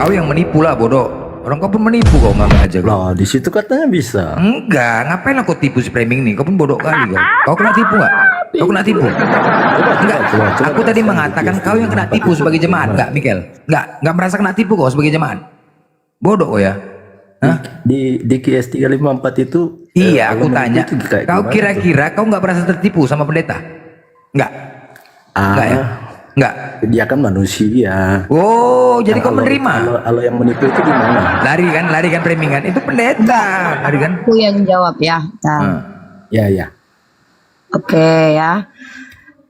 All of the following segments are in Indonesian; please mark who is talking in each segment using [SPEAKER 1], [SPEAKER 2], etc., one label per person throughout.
[SPEAKER 1] Kau yang menipu lah bodoh. Orang kau pun menipu kau nggak aja kau.
[SPEAKER 2] Loh, di situ katanya bisa.
[SPEAKER 1] Enggak, ngapain aku tipu si Framing nih? Kau pun bodoh kali kau. Kau kena tipu nggak? Kau kena tipu? Enggak. Aku tadi mengatakan kau yang kena tipu sebagai jemaat, enggak, Mikel? Enggak merasa kena tipu kau sebagai jemaat. Bodoh kau ya? Hah?
[SPEAKER 2] Di QS 354 itu
[SPEAKER 1] Iya, aku
[SPEAKER 2] kalau
[SPEAKER 1] tanya.
[SPEAKER 2] menipu itu kayak
[SPEAKER 1] Kau
[SPEAKER 2] gimana
[SPEAKER 1] kira-kira kau nggak merasa tertipu sama pendeta? Enggak.
[SPEAKER 2] tuh?
[SPEAKER 1] Enggak ya? Enggak.
[SPEAKER 2] Dia kan manusia.
[SPEAKER 1] Oh, jadi kau
[SPEAKER 2] Kalau
[SPEAKER 1] menerima?
[SPEAKER 2] kalau yang menipu itu gimana?
[SPEAKER 1] Lari kan Framing kan? Itu pendeta, lari kan?
[SPEAKER 3] Aku yang jawab ya. Nah,
[SPEAKER 2] Ya, ya.
[SPEAKER 3] Oke ya.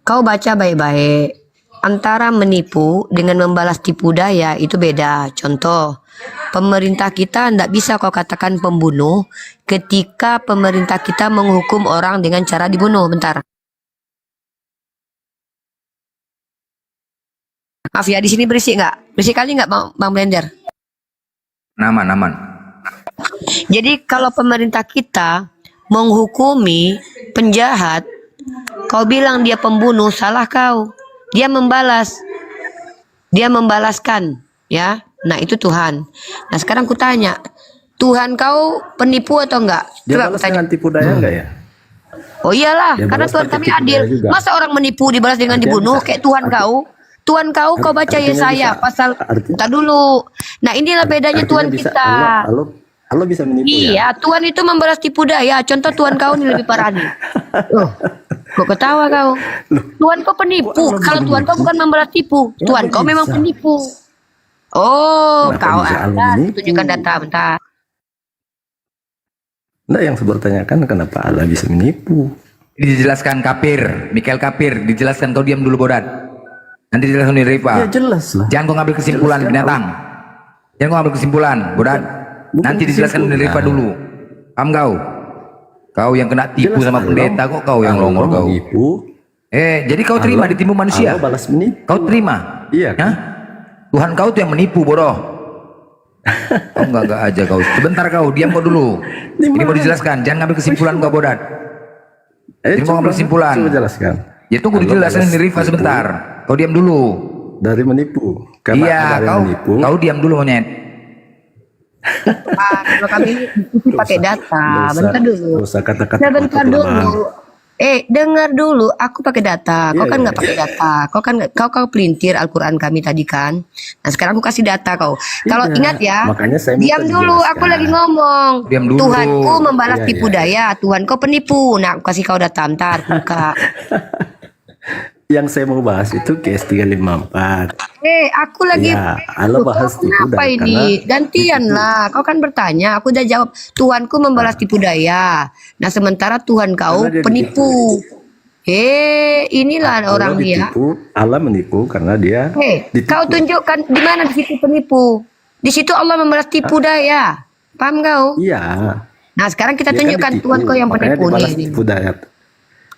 [SPEAKER 3] Kau baca baik-baik. Antara menipu dengan membalas tipu daya itu beda. Contoh, pemerintah kita tidak bisa kau katakan pembunuh ketika pemerintah kita menghukum orang dengan cara dibunuh. Bentar. Maaf ya, di sini berisik nggak? Berisik kali nggak, Bang Blender?
[SPEAKER 1] Aman.
[SPEAKER 3] Jadi kalau pemerintah kita menghukumi penjahat, kau bilang dia pembunuh, salah kau. Dia membalas. Dia membalaskan, ya. Nah, itu Tuhan. Nah, sekarang ku tanya, Tuhan kau penipu atau enggak?
[SPEAKER 2] Dia
[SPEAKER 3] Coba
[SPEAKER 2] balas
[SPEAKER 3] ku tanya.
[SPEAKER 2] dengan tipu daya enggak ya?
[SPEAKER 3] Oh iyalah,
[SPEAKER 2] Dia
[SPEAKER 3] karena
[SPEAKER 2] balas
[SPEAKER 3] Tuhan
[SPEAKER 2] pakai
[SPEAKER 3] kami
[SPEAKER 2] tipu
[SPEAKER 3] adil.
[SPEAKER 2] daya juga.
[SPEAKER 3] Masa orang menipu dibalas dengan
[SPEAKER 2] Artinya
[SPEAKER 3] dibunuh
[SPEAKER 2] bisa.
[SPEAKER 3] kayak Tuhan kau? Tuhan kau baca
[SPEAKER 2] Artinya
[SPEAKER 3] Yesaya
[SPEAKER 2] bisa.
[SPEAKER 3] pasal. Bentar dulu. Nah, inilah bedanya
[SPEAKER 2] Artinya
[SPEAKER 3] Tuhan
[SPEAKER 2] bisa,
[SPEAKER 3] kita.
[SPEAKER 2] Allah bisa menipu ya?
[SPEAKER 3] Iya, Tuhan itu membalas tipu daya. Contoh Tuhan kau ini lebih parah nih. Oh, kok ketawa kau? Tuhan kau penipu.
[SPEAKER 2] Allah
[SPEAKER 3] Kalau
[SPEAKER 2] bisa
[SPEAKER 3] Tuhan kau
[SPEAKER 2] menipu?
[SPEAKER 3] bukan membalas tipu. Tuhan kau
[SPEAKER 2] bisa?
[SPEAKER 3] memang penipu. Oh,
[SPEAKER 2] Kenapa
[SPEAKER 3] kau
[SPEAKER 2] bisa Allah
[SPEAKER 3] ada.
[SPEAKER 2] menipu?
[SPEAKER 3] Tunjukkan data, bentar.
[SPEAKER 2] Nah, yang saya bertanyakan kenapa Allah bisa menipu?
[SPEAKER 1] Dijelaskan Kapir, Mikel Kapir, dijelaskan kau diam dulu bodat. Nanti dijelaskan di Riva.
[SPEAKER 2] Ya jelas lah.
[SPEAKER 1] Jangan kau ngambil kesimpulan
[SPEAKER 2] Jelaskan,
[SPEAKER 1] binatang. Jangan kau ngambil kesimpulan, bodat.
[SPEAKER 2] Bukan
[SPEAKER 1] Nanti dijelaskan di
[SPEAKER 2] kesimpulan.
[SPEAKER 1] Riva dulu. Paham kau? Kau yang kena tipu
[SPEAKER 2] Jelas
[SPEAKER 1] sama
[SPEAKER 2] Allah-
[SPEAKER 1] pendeta kok kau yang
[SPEAKER 2] Allah
[SPEAKER 1] longor kau.
[SPEAKER 2] menipu.
[SPEAKER 1] Jadi kau terima
[SPEAKER 2] Allah-
[SPEAKER 1] ditipu manusia?
[SPEAKER 2] Allah balas menipu.
[SPEAKER 1] Kau terima?
[SPEAKER 2] Iya.
[SPEAKER 1] Hah? Tuhan kau tuh yang menipu bodoh. Kau enggak aja kau. Sebentar kau, diam kau dulu.
[SPEAKER 2] Di
[SPEAKER 1] Ini mau
[SPEAKER 2] mana?
[SPEAKER 1] dijelaskan, jangan ngambil kesimpulan kau bodat. Jadi mau ngambil kesimpulan.
[SPEAKER 2] Coba jelaskan.
[SPEAKER 1] Ya tunggu
[SPEAKER 2] Allah
[SPEAKER 1] dijelasin
[SPEAKER 2] balas
[SPEAKER 1] di Riva
[SPEAKER 2] tipu
[SPEAKER 1] sebentar. Kau diam dulu.
[SPEAKER 2] Dari menipu. Karena
[SPEAKER 1] Iya,
[SPEAKER 2] ada yang menipu.
[SPEAKER 1] kau diam dulu monyet.
[SPEAKER 3] Kalau kami ini pakai data. Bentar dulu.
[SPEAKER 2] Gak usah kata-kata.
[SPEAKER 3] Sebentar
[SPEAKER 2] kotor,
[SPEAKER 3] dulu.
[SPEAKER 2] Bang.
[SPEAKER 3] Dengar dulu, aku pakai data. Kau
[SPEAKER 2] Iya,
[SPEAKER 3] kan
[SPEAKER 2] iya,
[SPEAKER 3] nggak pakai data. Kau kan kau pelintir Al-Quran kami tadi kan. Nah sekarang aku kasih data kau. Kalau
[SPEAKER 2] Iya,
[SPEAKER 3] ingat ya,
[SPEAKER 2] makanya saya minta
[SPEAKER 3] diam dulu.
[SPEAKER 2] dijelaskan.
[SPEAKER 3] Aku lagi ngomong.
[SPEAKER 1] Diam dulu.
[SPEAKER 3] Tuhanku membalas
[SPEAKER 2] Iya,
[SPEAKER 3] tipu
[SPEAKER 2] iya.
[SPEAKER 3] daya. Tuhan kau penipu. Nah aku kasih kau data. Ntar aku buka.
[SPEAKER 2] Yang saya mau bahas itu QS 354.
[SPEAKER 3] Aku lagi.
[SPEAKER 2] Ya, Allah
[SPEAKER 3] Loh,
[SPEAKER 2] bahas
[SPEAKER 3] kau
[SPEAKER 2] tipu
[SPEAKER 3] kenapa
[SPEAKER 2] daya
[SPEAKER 3] ini? Gantian lah. Kau kan bertanya. Aku udah jawab. Tuhanku membalas tipu daya. Nah sementara Tuhan kau
[SPEAKER 2] Karena dia
[SPEAKER 3] penipu. Inilah orang dia.
[SPEAKER 2] Allah menipu karena dia ditipu.
[SPEAKER 3] Kau tunjukkan di mana di situ penipu. Di situ Allah membalas tipu daya. Paham kau?
[SPEAKER 2] Iya.
[SPEAKER 3] Nah sekarang kita
[SPEAKER 2] Dia kan
[SPEAKER 3] tunjukkan
[SPEAKER 2] ditipu,
[SPEAKER 3] Tuhan kau yang
[SPEAKER 2] makanya
[SPEAKER 3] penipu
[SPEAKER 2] dibalas
[SPEAKER 3] nih.
[SPEAKER 2] tipu daya.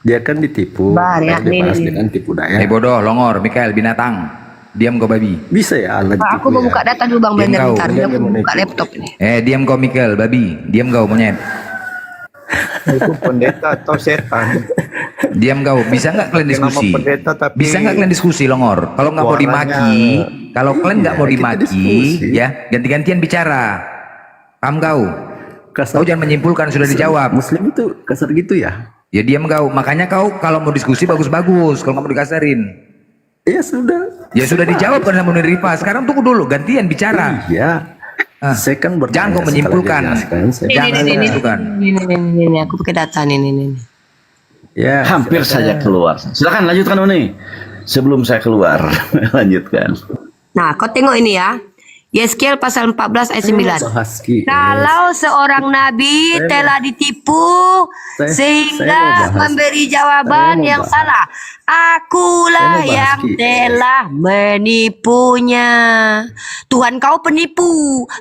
[SPEAKER 2] Dia kan ditipu,
[SPEAKER 3] Bar, ya,
[SPEAKER 2] makanya dibalas
[SPEAKER 3] nih.
[SPEAKER 2] dengan tipu daya.
[SPEAKER 1] Bodoh, longor, Mikael, binatang. Diam kau babi.
[SPEAKER 2] Bisa ya Allah ditipu
[SPEAKER 3] Aku mau
[SPEAKER 2] ya?
[SPEAKER 3] buka data dulu Bang
[SPEAKER 1] Diam
[SPEAKER 3] Blender
[SPEAKER 1] kau.
[SPEAKER 3] bentar. Ini aku
[SPEAKER 2] Dia
[SPEAKER 3] buka
[SPEAKER 2] menipu.
[SPEAKER 3] laptop ini.
[SPEAKER 1] Diam kau Mikael, babi. Diam kau monyet.
[SPEAKER 4] Itu pendeta atau setan?
[SPEAKER 1] Diam kau. Bisa nggak kalian
[SPEAKER 4] Nama
[SPEAKER 1] diskusi?
[SPEAKER 4] pendeta tapi
[SPEAKER 1] Bisa nggak kalian diskusi longor? Kalau nggak mau
[SPEAKER 4] suaranya-
[SPEAKER 1] dimaki, kalau kalian nggak mau
[SPEAKER 2] kita
[SPEAKER 1] dimaki,
[SPEAKER 2] diskusi.
[SPEAKER 1] ya ganti-gantian bicara. Paham kau?
[SPEAKER 2] Kasar.
[SPEAKER 1] Kau jangan menyimpulkan, sudah dijawab.
[SPEAKER 2] Muslim itu kasar gitu ya?
[SPEAKER 1] Ya diam kau. Makanya kau kalau mau diskusi bagus-bagus. Kalau nggak mau dikasarin.
[SPEAKER 2] Iya sudah.
[SPEAKER 1] Ya sudah dijawab kan sama Riva. Sekarang tunggu dulu, gantian bicara.
[SPEAKER 2] Iya. Saya kan bertanya.
[SPEAKER 1] Jangan kau
[SPEAKER 2] setelah
[SPEAKER 1] menyimpulkan.
[SPEAKER 2] dijelaskan, saya
[SPEAKER 1] Jangan
[SPEAKER 3] Ini,
[SPEAKER 1] menyimpulkan.
[SPEAKER 3] ini, aku pakai data nih.
[SPEAKER 2] Ya,
[SPEAKER 5] Hampir saja keluar. Silakan lanjutkan Uni. Sebelum saya keluar, lanjutkan.
[SPEAKER 3] Nah kau tengok ini ya. Yeskiel pasal 14 ayat 9.
[SPEAKER 2] bahas QS.
[SPEAKER 3] Kalau seorang nabi
[SPEAKER 2] Saya
[SPEAKER 3] telah ditipu
[SPEAKER 2] saya
[SPEAKER 3] sehingga
[SPEAKER 2] mau bahas-
[SPEAKER 3] memberi jawaban
[SPEAKER 2] saya mau
[SPEAKER 3] yang
[SPEAKER 2] bahas-
[SPEAKER 3] salah, akulah
[SPEAKER 2] Saya mau bahas
[SPEAKER 3] yang
[SPEAKER 2] QS.
[SPEAKER 3] telah menipunya. Tuhan kau penipu.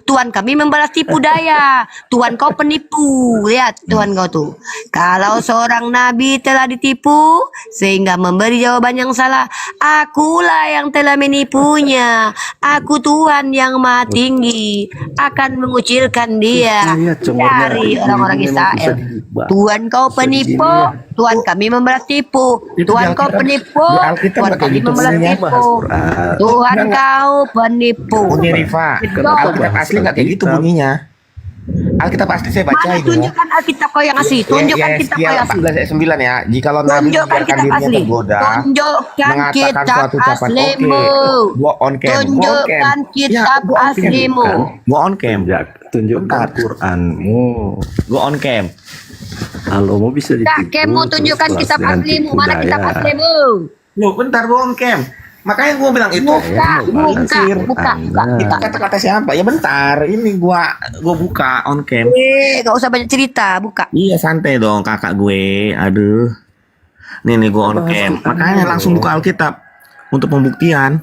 [SPEAKER 3] Tuhan kami membalas tipu daya. Tuhan kau penipu. Lihat Tuhan kau tuh. Kalau seorang nabi telah ditipu sehingga memberi jawaban yang salah, akulah yang telah menipunya. Aku Tuhan yang maha tinggi akan mengucilkan dia
[SPEAKER 2] Iya, congornya
[SPEAKER 3] dari
[SPEAKER 2] ini
[SPEAKER 3] orang-orang
[SPEAKER 2] memang
[SPEAKER 3] Israel.
[SPEAKER 2] bisa diubah.
[SPEAKER 3] Tuhan kau penipu, Tuhan kami membalas tipu. Tuhan kau penipu,
[SPEAKER 4] di Alkitab
[SPEAKER 3] Tuhan
[SPEAKER 4] nggak
[SPEAKER 3] kami
[SPEAKER 4] kayak gitu
[SPEAKER 3] membalas
[SPEAKER 4] bunyinya,
[SPEAKER 3] tipu.
[SPEAKER 2] Quran.
[SPEAKER 3] Tuhan kau penipu.
[SPEAKER 4] Bunyi Rifa.
[SPEAKER 2] Kenapa
[SPEAKER 4] Alkitab
[SPEAKER 2] bahas
[SPEAKER 4] asli nggak kayak gitu
[SPEAKER 2] Alkitab?
[SPEAKER 4] bunyinya. Alkitab asli saya baca
[SPEAKER 3] Mana
[SPEAKER 4] itu.
[SPEAKER 3] tunjukkan Alkitab kau yang asli? Tunjukkan kitab kau yang asli.
[SPEAKER 4] 14 ayat 9 ya. Jikalau Nabi
[SPEAKER 3] Tunjukkan
[SPEAKER 4] membiarkan
[SPEAKER 3] kitab
[SPEAKER 4] dirinya
[SPEAKER 3] asli.
[SPEAKER 4] tergoda,
[SPEAKER 3] Tunjukkan
[SPEAKER 4] mengatakan
[SPEAKER 3] kitab
[SPEAKER 4] suatu ucapan
[SPEAKER 3] aslimu.
[SPEAKER 4] Gua on cam.
[SPEAKER 3] Tunjukkan kitab
[SPEAKER 4] gua on cam.
[SPEAKER 3] aslimu.
[SPEAKER 4] Gua on cam.
[SPEAKER 2] Jak, tunjukkan Quranmu.
[SPEAKER 4] Gua on cam.
[SPEAKER 2] Kalau mau bisa ditipu.
[SPEAKER 3] Tak kemu
[SPEAKER 2] terus
[SPEAKER 3] tunjukkan
[SPEAKER 2] balas
[SPEAKER 3] kitab
[SPEAKER 2] dengan
[SPEAKER 3] aslimu.
[SPEAKER 2] tipu
[SPEAKER 3] Mana kitab
[SPEAKER 2] daya.
[SPEAKER 3] aslimu?
[SPEAKER 4] Loh, bentar gua on cam. Makanya gua bilang itu.
[SPEAKER 3] Buka.
[SPEAKER 4] Itu kata-kata siapa? Ya bentar, ini gua buka on cam.
[SPEAKER 3] Gak usah banyak cerita, buka.
[SPEAKER 4] Iya santai dong kakak gue. Aduh. Nih gue on cam. Makanya langsung buka Alkitab untuk pembuktian.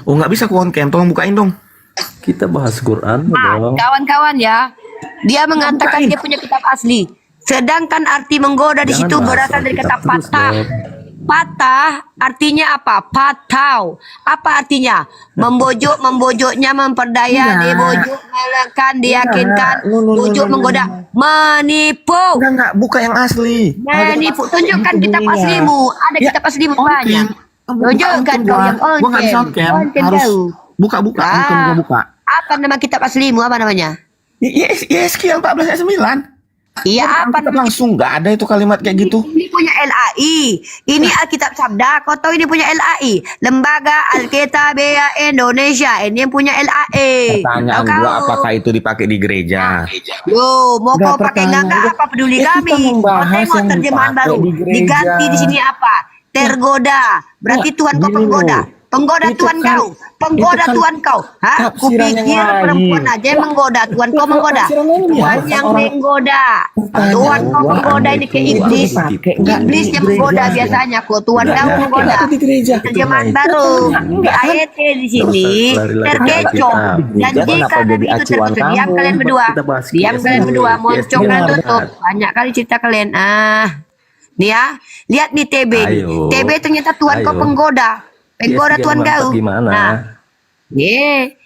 [SPEAKER 4] Oh nggak bisa ku on cam. Tolong bukain dong.
[SPEAKER 2] Kita bahas Quran dong.
[SPEAKER 3] Kawan-kawan ya, dia mengatakan dia punya kitab asli. Sedangkan arti menggoda di
[SPEAKER 2] Jangan
[SPEAKER 3] situ
[SPEAKER 2] bahas
[SPEAKER 3] berasal dari kata
[SPEAKER 2] Alkitab terus
[SPEAKER 3] patah.
[SPEAKER 2] dong.
[SPEAKER 3] Patah artinya apa? Patau. Apa artinya? Membojoknya, memperdaya,
[SPEAKER 4] Enggak.
[SPEAKER 3] dibujuk, melekan, diyakinkan, bujuk, menggoda, menipu.
[SPEAKER 4] Enggak. Buka yang asli.
[SPEAKER 3] Menipu. Tunjukkan
[SPEAKER 4] Itu
[SPEAKER 3] kitab
[SPEAKER 4] bunyinya.
[SPEAKER 3] aslimu. Ada
[SPEAKER 4] Ya,
[SPEAKER 3] kitab aslimu
[SPEAKER 4] on
[SPEAKER 3] banyak.
[SPEAKER 4] cam.
[SPEAKER 3] Tunjukkan kau yang on
[SPEAKER 4] Gua nggak bisa on
[SPEAKER 3] cam.
[SPEAKER 4] cam.
[SPEAKER 3] On cam
[SPEAKER 4] Harus
[SPEAKER 3] kau.
[SPEAKER 4] buka. Bukan gua buka.
[SPEAKER 3] Apa nama kitab aslimu? Apa namanya?
[SPEAKER 4] Yeskiel 14 ayat 9.
[SPEAKER 3] Iya, apa
[SPEAKER 4] Alkitab langsung nggak ada itu kalimat kayak gitu.
[SPEAKER 3] Ini punya LAI. Ini Alkitab Sabda. Kau tahu ini punya LAI. Lembaga Alkitabiah Indonesia. Ini yang punya LAI.
[SPEAKER 4] Pertanyaan
[SPEAKER 3] Tahu
[SPEAKER 4] gua
[SPEAKER 3] kau?
[SPEAKER 4] apakah itu dipakai di gereja?
[SPEAKER 3] Yo, mau
[SPEAKER 4] Nggak,
[SPEAKER 3] kau pakai
[SPEAKER 4] pertanyaan
[SPEAKER 3] nggak
[SPEAKER 4] gua-
[SPEAKER 3] apa peduli
[SPEAKER 4] Ya, kita
[SPEAKER 3] kami. Kau
[SPEAKER 4] membahas
[SPEAKER 3] tengok
[SPEAKER 4] yang
[SPEAKER 3] terjemahan
[SPEAKER 4] dipakai
[SPEAKER 3] baru.
[SPEAKER 4] di gereja.
[SPEAKER 3] Diganti di sini apa? Tergoda. Berarti
[SPEAKER 4] Nggak,
[SPEAKER 3] Tuhan kau
[SPEAKER 4] gini
[SPEAKER 3] penggoda.
[SPEAKER 4] loh.
[SPEAKER 3] Penggoda
[SPEAKER 4] Itu
[SPEAKER 3] Tuhan
[SPEAKER 4] kan-
[SPEAKER 3] kau. Penggoda
[SPEAKER 4] itu kan
[SPEAKER 3] Tuhan kau. Hah?
[SPEAKER 4] tafsiran yang
[SPEAKER 3] Kupikir
[SPEAKER 4] lain.
[SPEAKER 3] perempuan aja yang menggoda. Tuhan kau menggoda.
[SPEAKER 4] tafsiran yang
[SPEAKER 3] Tuhan
[SPEAKER 4] biasa,
[SPEAKER 3] yang
[SPEAKER 4] orang-
[SPEAKER 3] menggoda.
[SPEAKER 4] Pertanyaan
[SPEAKER 3] Tuhan kau
[SPEAKER 4] gua,
[SPEAKER 3] menggoda ini ke iblis. Iblis yang menggoda biasanya kok. Tuhan
[SPEAKER 2] Nggak
[SPEAKER 3] kau
[SPEAKER 2] yakin.
[SPEAKER 3] menggoda.
[SPEAKER 4] Itu di gereja.
[SPEAKER 3] Terjemahan baru di ayat di sini
[SPEAKER 2] Lari-lari
[SPEAKER 3] terkecoh.
[SPEAKER 2] Alkitab.
[SPEAKER 3] Dan
[SPEAKER 4] Gereja
[SPEAKER 3] jika
[SPEAKER 4] kenapa
[SPEAKER 3] nanti
[SPEAKER 4] jadi
[SPEAKER 3] itu
[SPEAKER 4] acuan
[SPEAKER 3] tertutup, diam
[SPEAKER 4] kamu?
[SPEAKER 3] kalian berdua.
[SPEAKER 2] Kita bahas
[SPEAKER 3] Diam
[SPEAKER 2] KSD.
[SPEAKER 3] kalian berdua. Moncong
[SPEAKER 2] KSD
[SPEAKER 3] dan
[SPEAKER 2] benar.
[SPEAKER 3] tutup. Banyak kali cerita kalian. Nih ya, lihat nih TB.
[SPEAKER 2] Ayo.
[SPEAKER 3] TB ternyata Tuhan kau
[SPEAKER 2] Ayo.
[SPEAKER 3] penggoda. Penggoda
[SPEAKER 2] KSD
[SPEAKER 3] Tuhan
[SPEAKER 2] yang
[SPEAKER 3] kau.
[SPEAKER 2] mantap gimana?
[SPEAKER 3] Nah,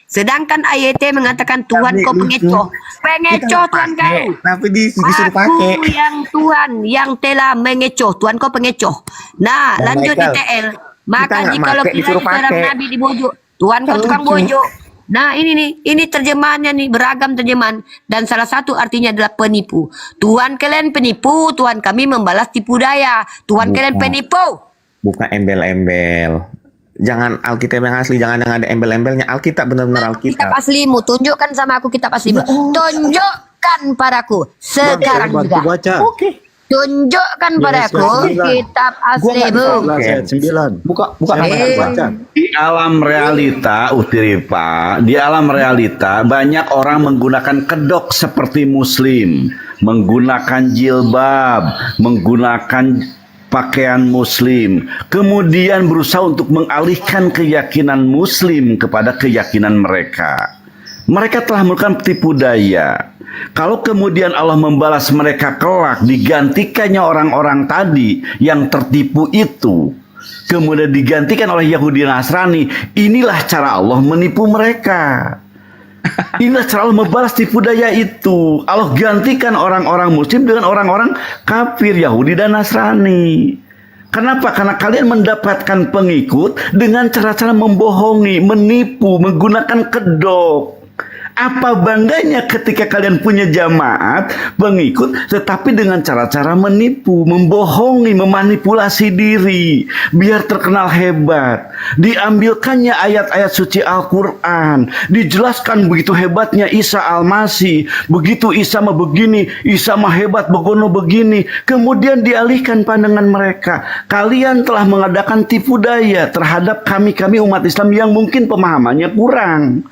[SPEAKER 3] sedangkan ayat mengatakan Tuhan
[SPEAKER 4] Tapi
[SPEAKER 3] kau
[SPEAKER 4] lucu.
[SPEAKER 3] pengecoh. Pengecoh Tuhan kau.
[SPEAKER 4] Tapi disuruh pakai.
[SPEAKER 3] Aku yang Tuhan yang telah mengecoh. Tuhan kau pengecoh. Nah,
[SPEAKER 4] Nah,
[SPEAKER 3] lanjut di
[SPEAKER 4] Michael,
[SPEAKER 3] TL.
[SPEAKER 4] kita
[SPEAKER 3] Maka
[SPEAKER 4] nggak
[SPEAKER 3] jika lo
[SPEAKER 4] pakai, disuruh
[SPEAKER 3] seorang
[SPEAKER 4] pakai.
[SPEAKER 3] nabi dibujuk, Tuhan kau
[SPEAKER 4] Kan
[SPEAKER 3] tukang
[SPEAKER 4] lucu.
[SPEAKER 3] bujuk. Nah, ini nih, ini terjemahannya nih, beragam terjemahan. Dan salah satu artinya adalah penipu. Tuhan kalian penipu, Tuhan kami membalas tipu daya. Tuhan kalian penipu.
[SPEAKER 4] Bukan embel-embel. Jangan Alkitab yang asli, jangan yang ada embel-embelnya. Alkitab benar-benar
[SPEAKER 3] Kitab
[SPEAKER 4] Alkitab.
[SPEAKER 3] aslimu, tunjukkan sama aku kitab aslimu. Tunjukkan padaku sekarang juga.
[SPEAKER 6] baca.
[SPEAKER 3] Tunjukkan padaku kitab aslimu.
[SPEAKER 6] 14 ayat 9.
[SPEAKER 4] Buka
[SPEAKER 3] Eh.
[SPEAKER 6] Baca.
[SPEAKER 5] Di alam realita, Utiripa, di alam realita banyak orang menggunakan kedok seperti muslim, menggunakan jilbab, menggunakan pakaian muslim, kemudian berusaha untuk mengalihkan keyakinan muslim kepada keyakinan mereka. Mereka telah melakukan tipu daya. Kalau kemudian Allah membalas mereka kelak, digantikannya orang-orang tadi yang tertipu itu, kemudian digantikan oleh Yahudi dan Nasrani, inilah cara Allah menipu mereka. Inilah cara Allah membalas tipu daya itu. Allah gantikan orang-orang muslim dengan orang-orang kafir, Yahudi dan Nasrani. Kenapa? Karena kalian mendapatkan pengikut dengan cara-cara membohongi, menipu, menggunakan kedok. Apa bangganya ketika kalian punya jamaat, pengikut, tetapi dengan cara-cara menipu, membohongi, memanipulasi diri, biar terkenal hebat. Diambilkannya ayat-ayat suci Al-Quran, dijelaskan begitu hebatnya Isa Al-Masih, begitu Isa mah begini, Isa mah hebat, begono begini. Kemudian dialihkan pandangan mereka. Kalian telah mengadakan tipu daya terhadap kami-kami umat Islam yang mungkin pemahamannya kurang.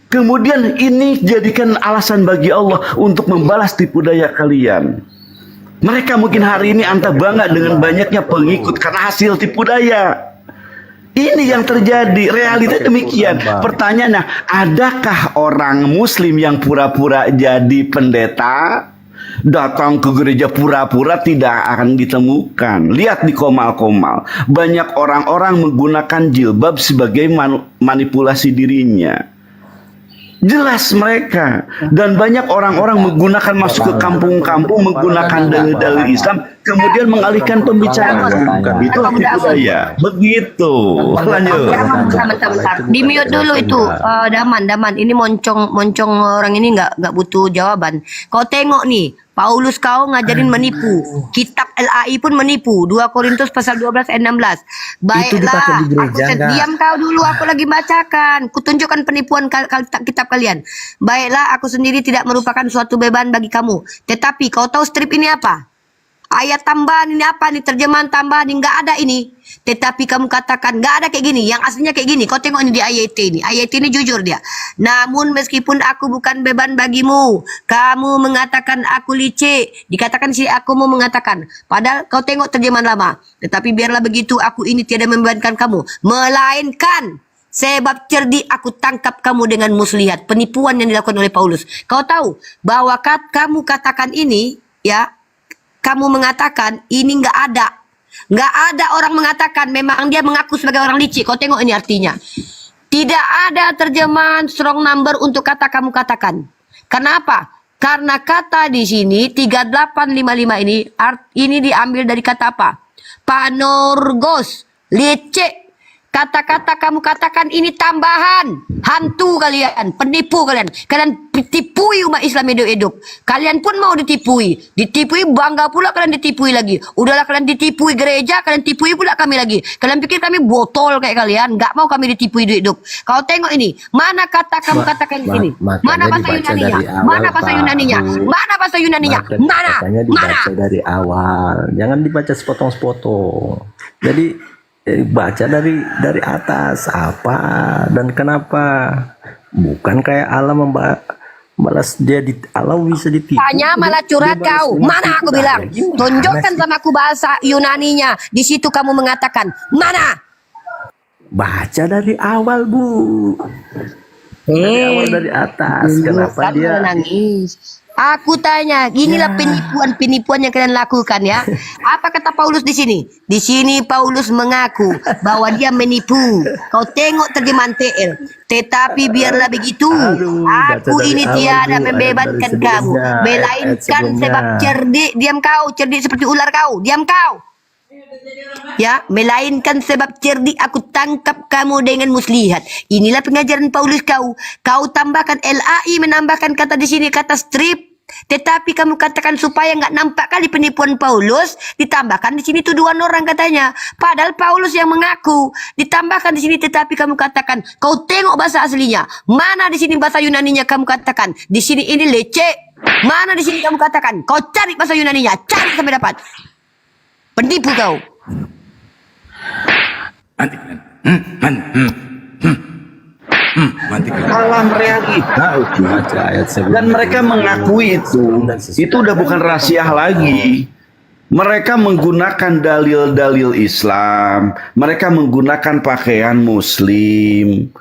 [SPEAKER 5] Kemudian ini jadikan alasan bagi Allah untuk membalas tipu daya kalian. Mereka mungkin hari ini anta bangga dengan banyaknya pengikut karena hasil tipu daya. Ini yang terjadi, realita demikian. Pertanyaannya, adakah orang muslim yang pura-pura jadi pendeta, Datang ke gereja pura-pura tidak akan ditemukan. Lihat di Komal-Komal, banyak orang-orang menggunakan jilbab sebagai manipulasi dirinya. Jelas mereka. Dan banyak orang-orang menggunakan masuk ke kampung-kampung menggunakan dalil-dalil Islam, kemudian mengalihkan pembicaraan. Itu tipu daya. Begitu. Lanjut.
[SPEAKER 3] Bentar. Di mute dulu itu. Daman. Ini moncong orang ini nggak butuh jawaban. Kau tengok nih. Paulus kau ngajarin menipu. Kitab LAI pun menipu. 2 Korintus pasal 12 ayat 16. Baiklah, diam kau dulu, aku lagi bacakan. Kutunjukkan penipuan kitab kalian. Baiklah, aku sendiri tidak merupakan suatu beban bagi kamu. Tetapi kau tahu strip ini apa? Ayat tambahan ini apa nih? Terjemahan tambahan ini nggak ada ini. Tetapi kamu katakan nggak ada kayak gini. Yang aslinya kayak gini. Kau tengok ini di ayat ini. Ayat ini jujur dia. Namun meskipun aku bukan beban bagimu, kamu mengatakan aku licik. Dikatakan sih aku mau mengatakan. Padahal kau tengok terjemahan lama. Tetapi biarlah begitu, aku ini tiada membebankan kamu, melainkan sebab cerdik aku tangkap kamu dengan muslihat. Penipuan yang dilakukan oleh Paulus. Kau tahu bahwa kamu katakan ini, ya, kamu mengatakan ini nggak ada. Nggak ada orang mengatakan, memang dia mengaku sebagai orang licik. Kau tengok ini artinya. Tidak ada terjemahan strong number untuk kata kamu katakan. Kenapa? Karena kata di sini 3855 ini diambil dari kata apa? Panorgos, licik. Kata-kata kamu katakan ini tambahan. Hantu kalian, penipu kalian. Kalian ditipui umat Islam hidup-hidup. Kalian pun mau ditipui. Ditipui, bangga pula kalian ditipui lagi. Udahlah kalian ditipui gereja, kalian tipui pula kami lagi. Kalian pikir kami botol kayak kalian? Nggak mau kami ditipui hidup-hidup. Kau tengok ini. Mana kata kamu katakan di sini? Mana bahasa Yunaninya? Mana bahasa Yunaninya? Mana bahasa Yunaninya? Mana?
[SPEAKER 2] Makanya dibaca dari awal. Jangan dibaca sepotong-sepotong. Jadi baca dari atas apa dan kenapa, bukan kayak Allah membalas dia Allah bisa ditipu.
[SPEAKER 3] Tanya malah curhat kau. Mana aku bilang? Tunjukkan sama aku bahasa Yunaninya. Di situ kamu mengatakan mana?
[SPEAKER 2] Baca dari awal, Bu. Dari awal dari atas. Kenapa dia
[SPEAKER 3] nangis? Aku tanya, inilah penipuan yang kalian lakukan ya. Apa kata Paulus di sini? Di sini Paulus mengaku bahwa dia menipu. Kau tengok terjemahan TL. Tetapi biarlah begitu, aku ini tiada membebankan kamu, melainkan sebab cerdik. Diam kau, cerdik seperti ular kau. Diam kau. Ya, melainkan sebab cerdik aku tangkap kamu dengan muslihat. Inilah pengajaran Paulus kau. Kau tambahkan LAI, menambahkan kata di sini kata strip. Tetapi kamu katakan supaya nggak nampak kali penipuan Paulus, ditambahkan di sini tuduhan orang katanya. Padahal Paulus yang mengaku. Ditambahkan di sini tetapi kamu katakan. Kau tengok bahasa aslinya. Mana di sini bahasa Yunaninya kamu katakan? Di sini ini lecek. Mana di sini kamu katakan? Kau cari bahasa Yunaninya, cari sampai dapat. Penipu kau.
[SPEAKER 5] Alam realita itu. Dan mereka mengakui itu udah bukan rahasia lagi. Mereka menggunakan dalil-dalil Islam, mereka menggunakan pakaian Muslim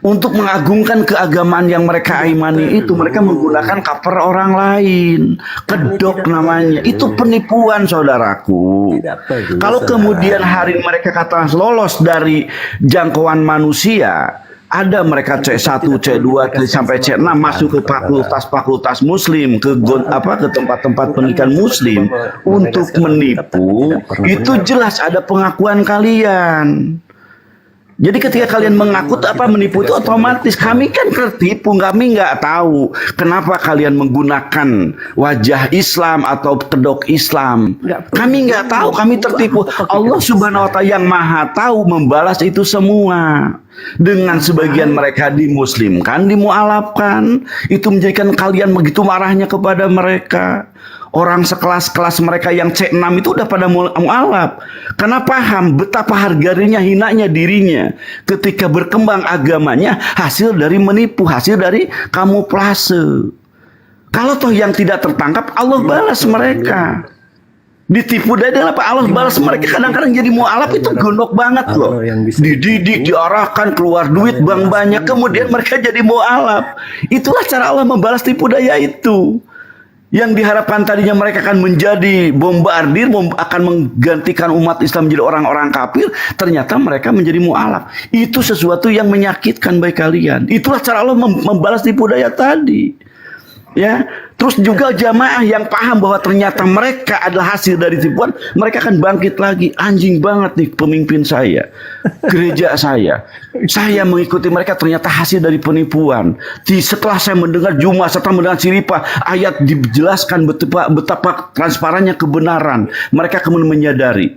[SPEAKER 5] untuk mengagungkan keagamaan yang mereka imani itu. Mereka menggunakan cover orang lain, kedok namanya. Itu penipuan, saudaraku. Kalau kemudian hari mereka katakan lolos dari jangkauan manusia, ada mereka C1, C2 sampai C6 masuk ke fakultas-fakultas Muslim, ke tempat-tempat pendidikan Muslim untuk menipu, itu jelas ada pengakuan kalian. Jadi ketika kalian mengaku menipu itu otomatis kami kan tertipu, kami nggak tahu kenapa kalian menggunakan wajah Islam atau kedok Islam. Kami nggak tahu, kami tertipu. Allah Subhanahu wa Ta'ala yang Maha Tahu membalas itu semua. Dengan sebagian mereka dimuslimkan, dimualafkan, itu menjadikan kalian begitu marahnya kepada mereka. Orang sekelas-kelas mereka yang C6 itu udah pada mualaf. Karena paham betapa harganya hinanya dirinya ketika berkembang agamanya hasil dari menipu, hasil dari kamuflase. Kalau toh yang tidak tertangkap, Allah balas mereka. Ditipu dari apa? Allah balas mereka. Kadang-kadang jadi mualaf itu gondok banget loh. Dididik, diarahkan, keluar duit banyak, kemudian mereka jadi mualaf. Itulah cara Allah membalas tipu daya itu. Yang diharapkan tadinya mereka akan menjadi bombardir, akan menggantikan umat Islam menjadi orang-orang kafir, ternyata mereka menjadi mu'alaf. Itu sesuatu yang menyakitkan bagi kalian. Itulah cara Allah membalas tipu daya tadi. Ya, terus juga jamaah yang paham bahwa ternyata mereka adalah hasil dari tipuan, mereka akan bangkit lagi. Anjing banget nih pemimpin saya, gereja saya mengikuti mereka, ternyata hasil dari penipuan. Setelah saya mendengar Jumat, setelah mendengar Siripah, ayat dijelaskan betapa transparannya kebenaran, mereka kemudian menyadari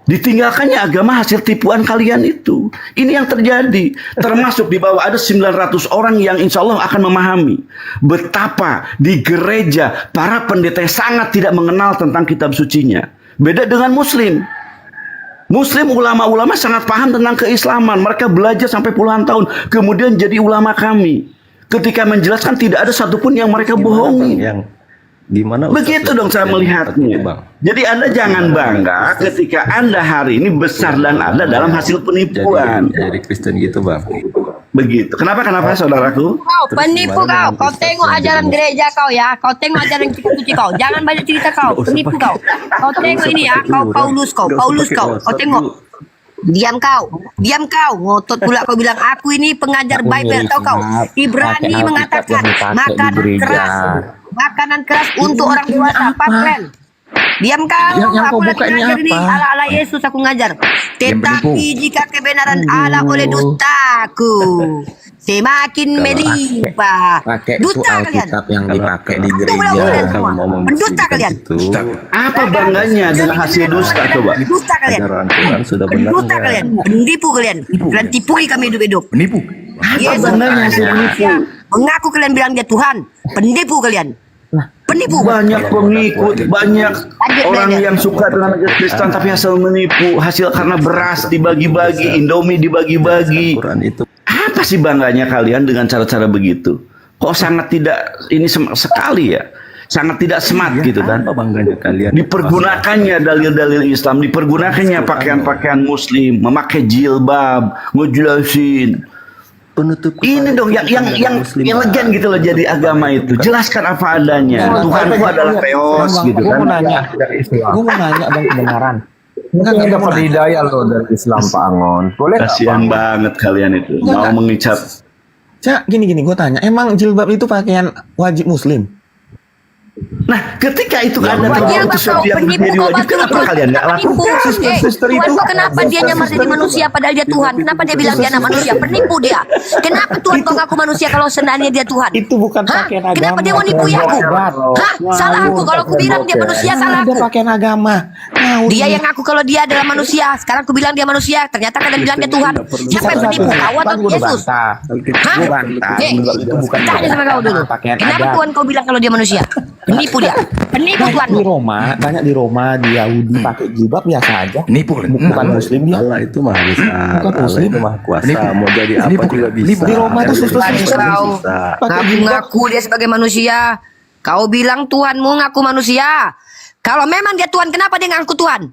[SPEAKER 5] ditinggalkannya agama hasil tipuan kalian itu. Ini yang terjadi. Termasuk di bawah ada 900 orang yang insya Allah akan memahami betapa di gereja para pendeta sangat tidak mengenal tentang kitab sucinya. Beda dengan Muslim. Muslim ulama-ulama sangat paham tentang keislaman. Mereka belajar sampai puluhan tahun. Kemudian jadi ulama kami. Ketika menjelaskan tidak ada satupun yang mereka bohongi.
[SPEAKER 2] Gimana
[SPEAKER 5] Begitu dong saya melihatnya. Jadi Anda jangan bangga ketika Anda hari ini besar dan ada dalam hasil penipuan.
[SPEAKER 2] Jadi Kristen gitu Bang.
[SPEAKER 5] Begitu. Kenapa saudaraku?
[SPEAKER 3] Kau penipu kau. Kau tengok ajaran gereja kau ya. Kau tengok ajaran kitab suci kau. Jangan banyak cerita kau. Penipu kau. Kau tengok ini ya. Kau Paulus kau. Kau tengok. Diam kau. Ngotot pula kau bilang aku ini pengajar Bible. Tahu kau? Ibrani mengatakan makanan keras untuk orang dewasa. Keren. Diam kau. Aku lagi ngajar ini ala Yesus aku ngajar. Tetapi jika kebenaran Allah oleh dustaku semakin melimpah. Dusta kalian.
[SPEAKER 4] Yang dipakai di gereja.
[SPEAKER 3] Mendusta kalian.
[SPEAKER 5] Apa bangganya dengan hasil dusta coba?
[SPEAKER 3] Dusta kalian.
[SPEAKER 2] Sudah benar.
[SPEAKER 3] Dusta kalian. Penipu kalian. Kalian tipui kami hidup-hidup.
[SPEAKER 1] Penipu.
[SPEAKER 3] Yesus
[SPEAKER 5] bangganya hasil penipu?
[SPEAKER 3] mengaku kalian bilang dia Tuhan. Penipu kalian. Penipu.
[SPEAKER 5] Banyak pengikut, banyak orang yang suka dengan ajaran Kristen tapi hasil menipu, hasil karena beras dibagi-bagi, Indomie dibagi-bagi. Apa sih bangganya kalian dengan cara-cara begitu? Kok sangat tidak ini sekali ya? Sangat tidak smart gitu kan?
[SPEAKER 2] Apa bangganya kalian?
[SPEAKER 5] Dipergunakannya dalil-dalil Islam, dipergunakannya pakaian-pakaian Muslim, memakai jilbab, ngejelasin.
[SPEAKER 2] Penutup
[SPEAKER 5] Ini dong yang elegan gitu loh jadi agama itu. Jelaskan apa adanya. Tuhanku adalah Theos gitu kan.
[SPEAKER 4] Gue mau nanya bang kebenaran.
[SPEAKER 6] Ini dapat hidayah loh dari Islam Pak Angon. Boleh nggak,
[SPEAKER 5] Kasihan
[SPEAKER 6] Pak?
[SPEAKER 5] banget kalian itu. Mau mengicap.
[SPEAKER 4] Cak, gini gue tanya, emang jilbab itu pakaian wajib Muslim?
[SPEAKER 5] Nah, ketika itu ada
[SPEAKER 3] Wajib
[SPEAKER 5] sesuatu yang menjadi wajib, kenapa kalian nggak lakukan?
[SPEAKER 4] Suster itu
[SPEAKER 3] Tuhan, kenapa dia nyamar jadi manusia padahal dia Tuhan? Kenapa dia bilang dia anak manusia? Penipu dia. Kenapa Tuhan kau ngaku manusia kalau sebenarnya dia Tuhan?
[SPEAKER 4] itu bukan
[SPEAKER 3] Hah?
[SPEAKER 4] pakaian agama.
[SPEAKER 3] Kenapa dia mau nipu aku? Hah? Salah aku kalau aku bilang dia manusia, salah
[SPEAKER 4] Ada
[SPEAKER 3] aku.
[SPEAKER 4] pakaian agama.
[SPEAKER 3] Dia yang ngaku kalau dia adalah manusia. Sekarang aku bilang dia manusia. Ternyata kalian bilang dia Tuhan. Siapa yang penipu? Kau atau Yesus? Hah?
[SPEAKER 4] Gue bantah.
[SPEAKER 3] Itu bukan tanya sama kau dulu.
[SPEAKER 4] Pakaian
[SPEAKER 3] Kenapa
[SPEAKER 4] adat.
[SPEAKER 3] Tuhan kau bilang kalau dia manusia? Penipu dia. Penipu Tuhan.
[SPEAKER 4] Di Roma, banyak di Roma, di Yahudi pakai jilbab biasa aja.
[SPEAKER 1] Penipu.
[SPEAKER 4] Bukan Muslim dia.
[SPEAKER 2] Allah itu maha besar.
[SPEAKER 4] Bukan
[SPEAKER 2] Allah
[SPEAKER 4] Muslim.
[SPEAKER 2] itu maha kuasa.
[SPEAKER 1] Penipu.
[SPEAKER 2] Mau jadi apa
[SPEAKER 1] Penipu.
[SPEAKER 2] juga bisa.
[SPEAKER 4] Di Roma itu suster
[SPEAKER 3] Kau
[SPEAKER 4] pakai jilbab.
[SPEAKER 3] ngaku dia sebagai manusia. Kau bilang Tuhanmu ngaku manusia. Kalau memang dia Tuhan, kenapa dia ngaku Tuhan?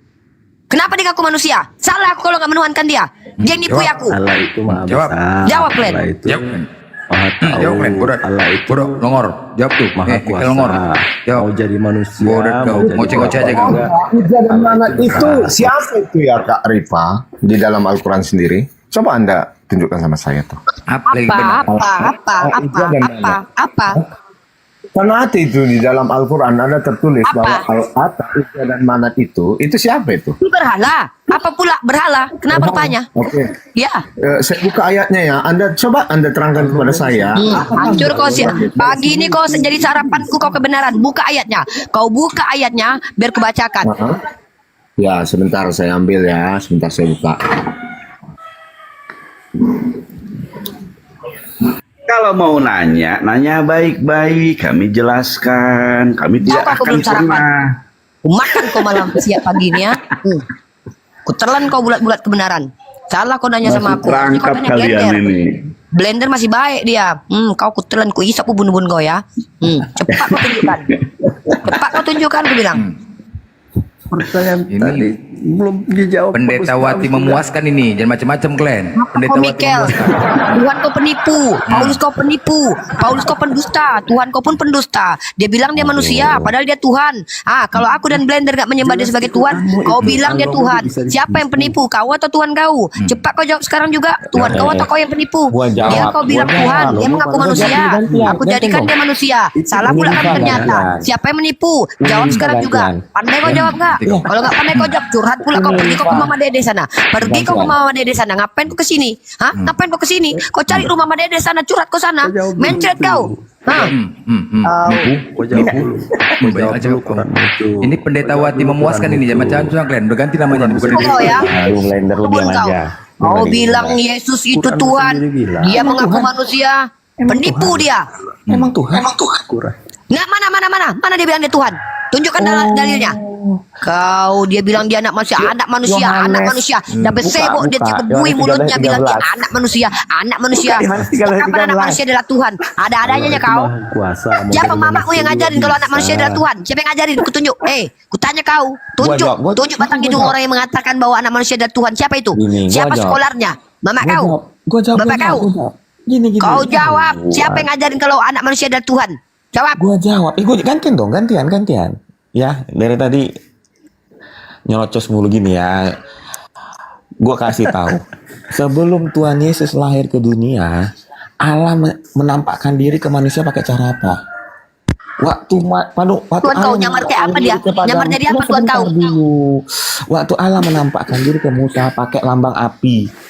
[SPEAKER 3] Kenapa dia ngaku manusia? Salah aku kalau nggak menuhankan dia. Dia nipu aku.
[SPEAKER 2] Allah itu maha
[SPEAKER 1] Jawab.
[SPEAKER 2] besar.
[SPEAKER 3] Jawab, Len.
[SPEAKER 2] Allah itu
[SPEAKER 1] Jawab.
[SPEAKER 2] maha tahu.
[SPEAKER 1] Jawab, Len. Bodoh.
[SPEAKER 2] Allah itu
[SPEAKER 1] Bodoh. Longor. Jawab tuh.
[SPEAKER 2] maha kuasa.
[SPEAKER 1] Longor. Jawab.
[SPEAKER 2] Mau jadi manusia.
[SPEAKER 1] Bodoh kau.
[SPEAKER 2] mau jadi
[SPEAKER 1] Ngoceh-ngoceh aja
[SPEAKER 2] orang
[SPEAKER 1] kau.
[SPEAKER 2] juga.
[SPEAKER 6] Ija dan Manat itu siapa itu ya Kak Rifa di dalam Al-Quran sendiri? Coba Anda tunjukkan sama saya tuh.
[SPEAKER 1] Apa lagi benar?
[SPEAKER 3] Apa?
[SPEAKER 6] Karena itu di dalam Al-Quran ada tertulis bahwa Al-Ata, Ija dan Manat itu siapa itu?
[SPEAKER 3] Ini berhala. Apa pula berhala? Kenapa bertanya?
[SPEAKER 6] Oke.
[SPEAKER 3] Ya.
[SPEAKER 6] Saya buka ayatnya ya. Coba Anda terangkan kepada saya.
[SPEAKER 3] Hancur kau sih. Pagi ini kau jadi sarapanku kau kebenaran. Buka ayatnya. Kau buka ayatnya biar kubacakan.
[SPEAKER 6] Ya, sebentar saya ambil ya. Sebentar saya buka.
[SPEAKER 5] Kalau mau nanya baik-baik. Kami jelaskan. Kami tidak
[SPEAKER 3] Kau
[SPEAKER 5] akan
[SPEAKER 3] belum sarapan.
[SPEAKER 5] pernah.
[SPEAKER 3] Makan kau malam siap pagi ini ya. Kutelan kau bulat-bulat kebenaran. Salah kau nanya sama aku. Kau
[SPEAKER 5] Terangkap
[SPEAKER 3] tanya
[SPEAKER 5] kalian
[SPEAKER 3] blender.
[SPEAKER 5] ini.
[SPEAKER 3] Blender masih baik dia. Kau kutelan ku isap ubun-ubun kau ya. Cepat kau tunjukkan. Cepat kau tunjukkan aku bilang.
[SPEAKER 2] pertanyaan
[SPEAKER 1] Ini
[SPEAKER 2] tadi belum dijawab.
[SPEAKER 1] Pendeta
[SPEAKER 2] bagus
[SPEAKER 1] Wati
[SPEAKER 2] sekali.
[SPEAKER 1] memuaskan ini, jangan macam-macam Glenn. Pendeta
[SPEAKER 3] Kau
[SPEAKER 1] Wati
[SPEAKER 3] Mikel,
[SPEAKER 1] memuaskan.
[SPEAKER 3] Tuhan kau penipu, Paulus kau penipu, Paulus kau pendusta, Tuhan kau pun pendusta. Dia bilang dia manusia, padahal dia Tuhan. Kalau aku dan Blender gak menyembah dia sebagai Tuhan, kau bilang dia Tuhan. Siapa yang penipu, kau atau Tuhan kau? Cepat kau jawab sekarang juga, Tuhan kau atau kau yang penipu?
[SPEAKER 4] Gua jawab,
[SPEAKER 3] Dia kau bilang
[SPEAKER 4] gua
[SPEAKER 3] Tuhan,
[SPEAKER 4] jawab.
[SPEAKER 3] dia mengaku manusia. Aku jadikan dia manusia. Salah pula kamu ternyata. Siapa yang menipu? Jawab sekarang juga. Pandai kau jawab gak? Kalau gak pandai kau jawab, curhat pula kau, pergi kau ke Mama Dede sana. Pergi kau ke Mama Dede sana. Ngapain kau ke sini? Ngapain kau ke sini? Kau cari rumah Mama Dede sana, curhat kau sana. Mencret kau.
[SPEAKER 2] Kau jawab dulu. Kau jawab dulu Quran itu.
[SPEAKER 1] Ini Pendeta Wati memuaskan ini, jangan macam-macam Glenn. Udah ganti namanya, bukan
[SPEAKER 3] Kau
[SPEAKER 1] Pendeta.
[SPEAKER 3] ya.
[SPEAKER 4] Aduh, Blender lu diam
[SPEAKER 3] Kau.
[SPEAKER 4] aja.
[SPEAKER 3] Kau bilang Yesus itu
[SPEAKER 2] Quran
[SPEAKER 3] Tuhan.
[SPEAKER 2] sendiri bilang.
[SPEAKER 3] Dia mengaku manusia. Penipu dia.
[SPEAKER 4] Emang Tuhan.
[SPEAKER 2] Quran.
[SPEAKER 3] Nggak, mana dia bilang dia Tuhan? Tunjukkan dalilnya. Kau dia bilang dia anak manusia, anak manusia, anak manusia. Dah bersebok dia bui mulutnya bilang dia anak manusia, anak manusia. Kapan anak manusia adalah Tuhan? Ada-adanya kau.
[SPEAKER 2] Kuasa.
[SPEAKER 3] Siapa mamamu yang ngajarin kalau anak manusia adalah Tuhan? Siapa yang ngajarin? Aku tunjuk. Kutanya kau. Tunjuk batang hidung orang yang mengatakan bahwa anak manusia adalah Tuhan. Siapa itu?
[SPEAKER 4] Gini, gua
[SPEAKER 3] Siapa
[SPEAKER 4] jawab.
[SPEAKER 3] sekolarnya? Mama kau.
[SPEAKER 4] Gua jawab.
[SPEAKER 3] Bapak kau.
[SPEAKER 4] Gini.
[SPEAKER 3] Kau jawab. Siapa yang ngajarin kalau anak manusia adalah Tuhan? Jawab.
[SPEAKER 4] Gua jawab. Gua gantian dong, gantian. Ya, dari tadi nyelocos mulu gini ya. Gua kasih tahu. Sebelum Tuhan Yesus lahir ke dunia, Allah menampakkan diri ke manusia pakai cara apa? Waktu
[SPEAKER 3] Tuhan kau nyamar kayak apa dia? Nyamar jadi apa Tuhan kau?
[SPEAKER 4] Dulu. Waktu Allah menampakkan diri ke Musa pakai lambang api.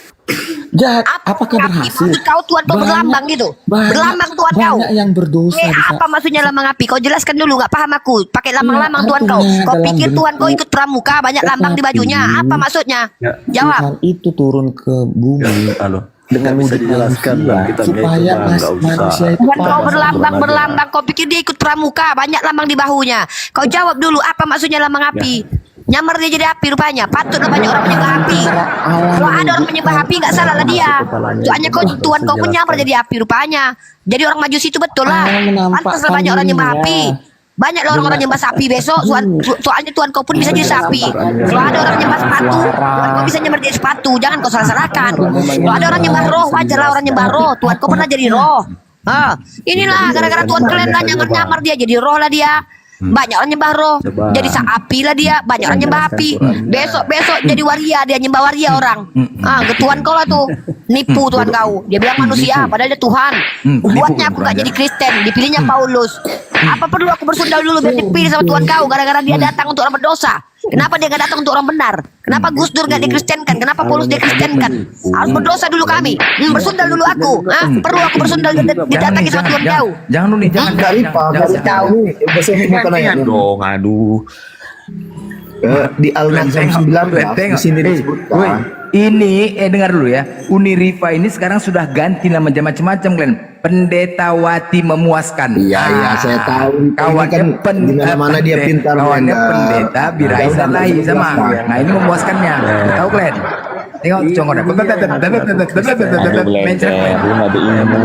[SPEAKER 4] Jahat, apakah berhasil?
[SPEAKER 3] Maksud kau Tuhan kau berlambang gitu? Berlambang Tuhan kau.
[SPEAKER 4] Banyak yang berdosa.
[SPEAKER 3] Apa maksudnya lambang api? Kau jelaskan dulu, nggak paham aku. Pakai lambang-lambang Tuhan kau. Kau pikir Tuhan kau ikut pramuka banyak lambang di bajunya? Apa maksudnya? Jawab.
[SPEAKER 4] Tuhan itu turun ke bumi
[SPEAKER 2] Halo.
[SPEAKER 4] dengan
[SPEAKER 2] Bisa
[SPEAKER 4] wujud
[SPEAKER 2] dijelaskan
[SPEAKER 4] manusia,
[SPEAKER 2] dong, kita
[SPEAKER 4] supaya
[SPEAKER 2] coba, nggak usah.
[SPEAKER 4] manusia itu
[SPEAKER 3] Tuhan kau
[SPEAKER 4] paham.
[SPEAKER 3] berlambang. Kau pikir dia ikut pramuka banyak lambang di bahunya? Kau jawab dulu, apa maksudnya lambang api? Nyamar dia jadi api rupanya. Patutlah banyak orang menyembah api. Kalau ada orang menyembah api nggak salah lah dia. Soalnya Tuhan kau pun nyamar jadi api rupanya. Jadi orang Majusi itu betul lah. Pantaslah banyak orang nyembah api. Banyak lah orang-orang nyembah sapi besok. Soalnya Tuhan kau pun bisa jadi sapi. Kalau ada orang nyembah sepatu, Tuhan kau bisa nyembah jadi sepatu. Jangan kau salah-salahkan. Kalau ada orang nyembah roh, wajarlah orang nyembah roh. Tuhan kau pernah jadi roh. Inilah gara-gara Tuhan kalian lah nyamar dia jadi roh lah dia. Banyak orang nyembah roh, jadi api lah dia. Banyak orang nyembah api. Besok jadi waria, dia nyembah waria orang. Ke Tuhan kau lah tuh, nipu Tuhan kau. Dia bilang manusia, padahal dia Tuhan. Buatnya aku gak jadi Kristen, dipilihnya Paulus. Apa perlu aku bersundal dulu biar dipilih sama Tuhan kau? Gara-gara dia datang untuk orang berdosa. Kenapa dia gak datang untuk orang benar? Kenapa Gus Dur gak dikristenkan? Kenapa Paulus dikristenkan? Harus berdosa dulu kami. Bersundal dulu aku. Perlu aku bersundal didatangi sama Tuhan kau?
[SPEAKER 1] Jangan dulu nih, jangan.
[SPEAKER 6] Kak Ripa,
[SPEAKER 3] tahu.
[SPEAKER 6] Ini mau tanya
[SPEAKER 4] Gantian
[SPEAKER 6] dulu.
[SPEAKER 4] dong, aduh.
[SPEAKER 6] Di Al-Mazhab 19 di sini disebutkan.
[SPEAKER 1] Ini dengar dulu ya. Uni Rifa ini sekarang sudah ganti nama macam-macam Glenn. Pendeta Wati memuaskan.
[SPEAKER 6] Iya, saya tahu.
[SPEAKER 1] Kawannya
[SPEAKER 6] Ini kan di mana-mana dia pintar,
[SPEAKER 1] Kawannya
[SPEAKER 6] Blender.
[SPEAKER 1] pendeta Birai
[SPEAKER 6] Udah,
[SPEAKER 1] Salahi
[SPEAKER 6] udah,
[SPEAKER 1] sama.
[SPEAKER 6] udah.
[SPEAKER 1] Nah ini memuaskannya. Tahu Glenn? Tengok congornya.
[SPEAKER 4] Aduh,
[SPEAKER 1] Mencret.
[SPEAKER 4] Blender, lu gak ada ilmu.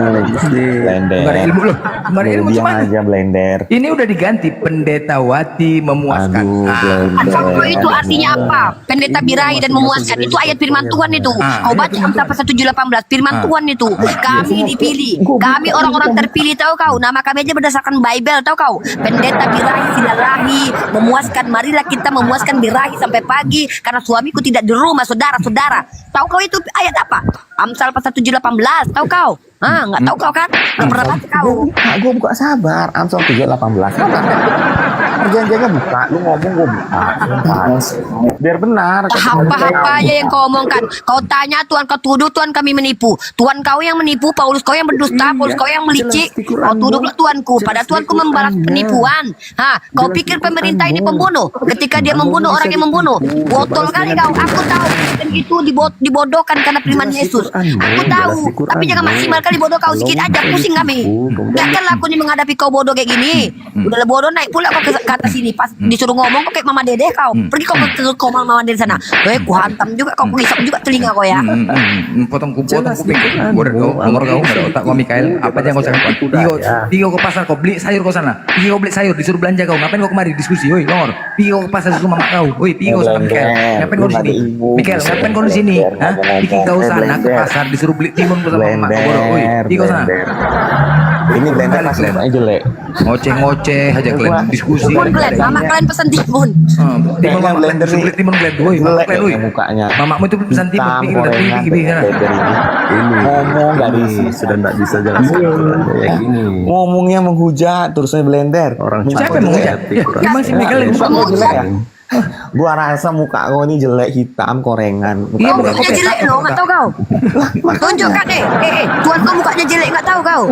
[SPEAKER 4] Blender.
[SPEAKER 1] Nggak ada ilmu loh. Nggak ada ilmu
[SPEAKER 4] Diam
[SPEAKER 1] cuman.
[SPEAKER 4] aja, Blender.
[SPEAKER 1] Ini udah diganti Pendeta Wati memuaskan.
[SPEAKER 4] Aduh, Blender.
[SPEAKER 3] Itu artinya apa? Pendeta birahi dan memuaskan. Itu ayat firman Tuhan itu. Kau baca Amsal pasal 7:18. Firman Tuhan itu. Kami dipilih. Kami orang-orang terpilih, tahu kau? Nama kami aja berdasarkan Bible, tahu kau? Pendeta birahi silalahi memuaskan. Marilah kita memuaskan birahi sampai pagi karena suamiku tidak di rumah, saudara-saudara. Tahu kau itu ayat apa? Amsal pasal 7:18. Tahu kau? Nggak tahu kau kan? Nggak pernah baca kau.
[SPEAKER 4] Gue buka sabar. Amsal 7:18. Sabar. Perjanjiannya buka. Lu ngomong gue buka. Biar benar.
[SPEAKER 3] Apa aja yang kau omongkan? Kau tanya Tuhan, kau tuduh Tuhan kami menipu. Tuhan kau yang menipu, Paulus kau yang berdusta, Paulus kau yang melicik. Kau tuduhlah Tuanku, pada Tuanku membalas penipuan. Kau pikir pemerintah ini pembunuh? Ketika dia membunuh orang yang membunuh, botol kali kau. Aku tahu dan itu dibodohkan karena firman Yesus. Aku tahu, tapi jangan maksimal kali bodoh kau, sikit aja pusing kami. Gak kan lah aku nih menghadapi kau bodoh kayak gini. Udah bodoh naik pula kau ke kata sini, pas disuruh ngomong kok kayak Mama Dede kau. Pergi kau ke Mama Dede sana. Ku hantam juga kau, ngisap juga telinga kau ya.
[SPEAKER 1] Potong kuping. Bodoh kau, nomor kau nggak ada otak kau Mikael. Apa aja yang kau cakap? Pergi kau ke pasar kau beli sayur kau sana. Pergi kau beli sayur, disuruh belanja kau. Ngapain kau kemari diskusi? Woi, Longor. Pergi kau ke pasar suruh mama kau. Woi, pergi kau sana Mikael. Ngapain kau di sini? Mikael, ngapain kau di sini? Hah? Pergi kau sana ke pasar disuruh beli timun kau sama mama kau. Bodoh. Woi, pergi kau sana.
[SPEAKER 4] Ini blender
[SPEAKER 1] Kali,
[SPEAKER 4] masih
[SPEAKER 1] Glenn.
[SPEAKER 4] jelek.
[SPEAKER 1] Ngoceh-ngoceh aja kalian diskusi.
[SPEAKER 3] Timun Glenn, Mama kalian pesan timun.
[SPEAKER 1] Timun mama
[SPEAKER 4] blender
[SPEAKER 1] blender
[SPEAKER 4] nih
[SPEAKER 1] beli timun Glenn. Woi, mama
[SPEAKER 4] jelek
[SPEAKER 1] Glenn, woi.
[SPEAKER 4] ya mukanya.
[SPEAKER 1] Mamamu itu pesan timun,
[SPEAKER 4] Hitam,
[SPEAKER 1] pergi udah
[SPEAKER 4] gorengan,
[SPEAKER 1] pergi sana.
[SPEAKER 4] blender ini.
[SPEAKER 2] Ini
[SPEAKER 4] Ngomong nggak
[SPEAKER 2] ini
[SPEAKER 4] bisa.
[SPEAKER 2] sudah tidak bisa jelaskan ya gini.
[SPEAKER 4] Ngomongnya menghujat terusnya blender.
[SPEAKER 2] Orang
[SPEAKER 1] Siapa yang menghujat? Ya, emang si Mikael yang
[SPEAKER 4] Muka
[SPEAKER 1] suka
[SPEAKER 4] gua jelek ya? Gua rasa muka kau ini jelek, hitam, korengan.
[SPEAKER 1] Iya,
[SPEAKER 3] Kau
[SPEAKER 1] bukan
[SPEAKER 3] mukanya
[SPEAKER 1] kopi.
[SPEAKER 3] jelek loh, nggak tahu kau. Tunjukkan tuan kau mukanya jelek nggak tahu kau.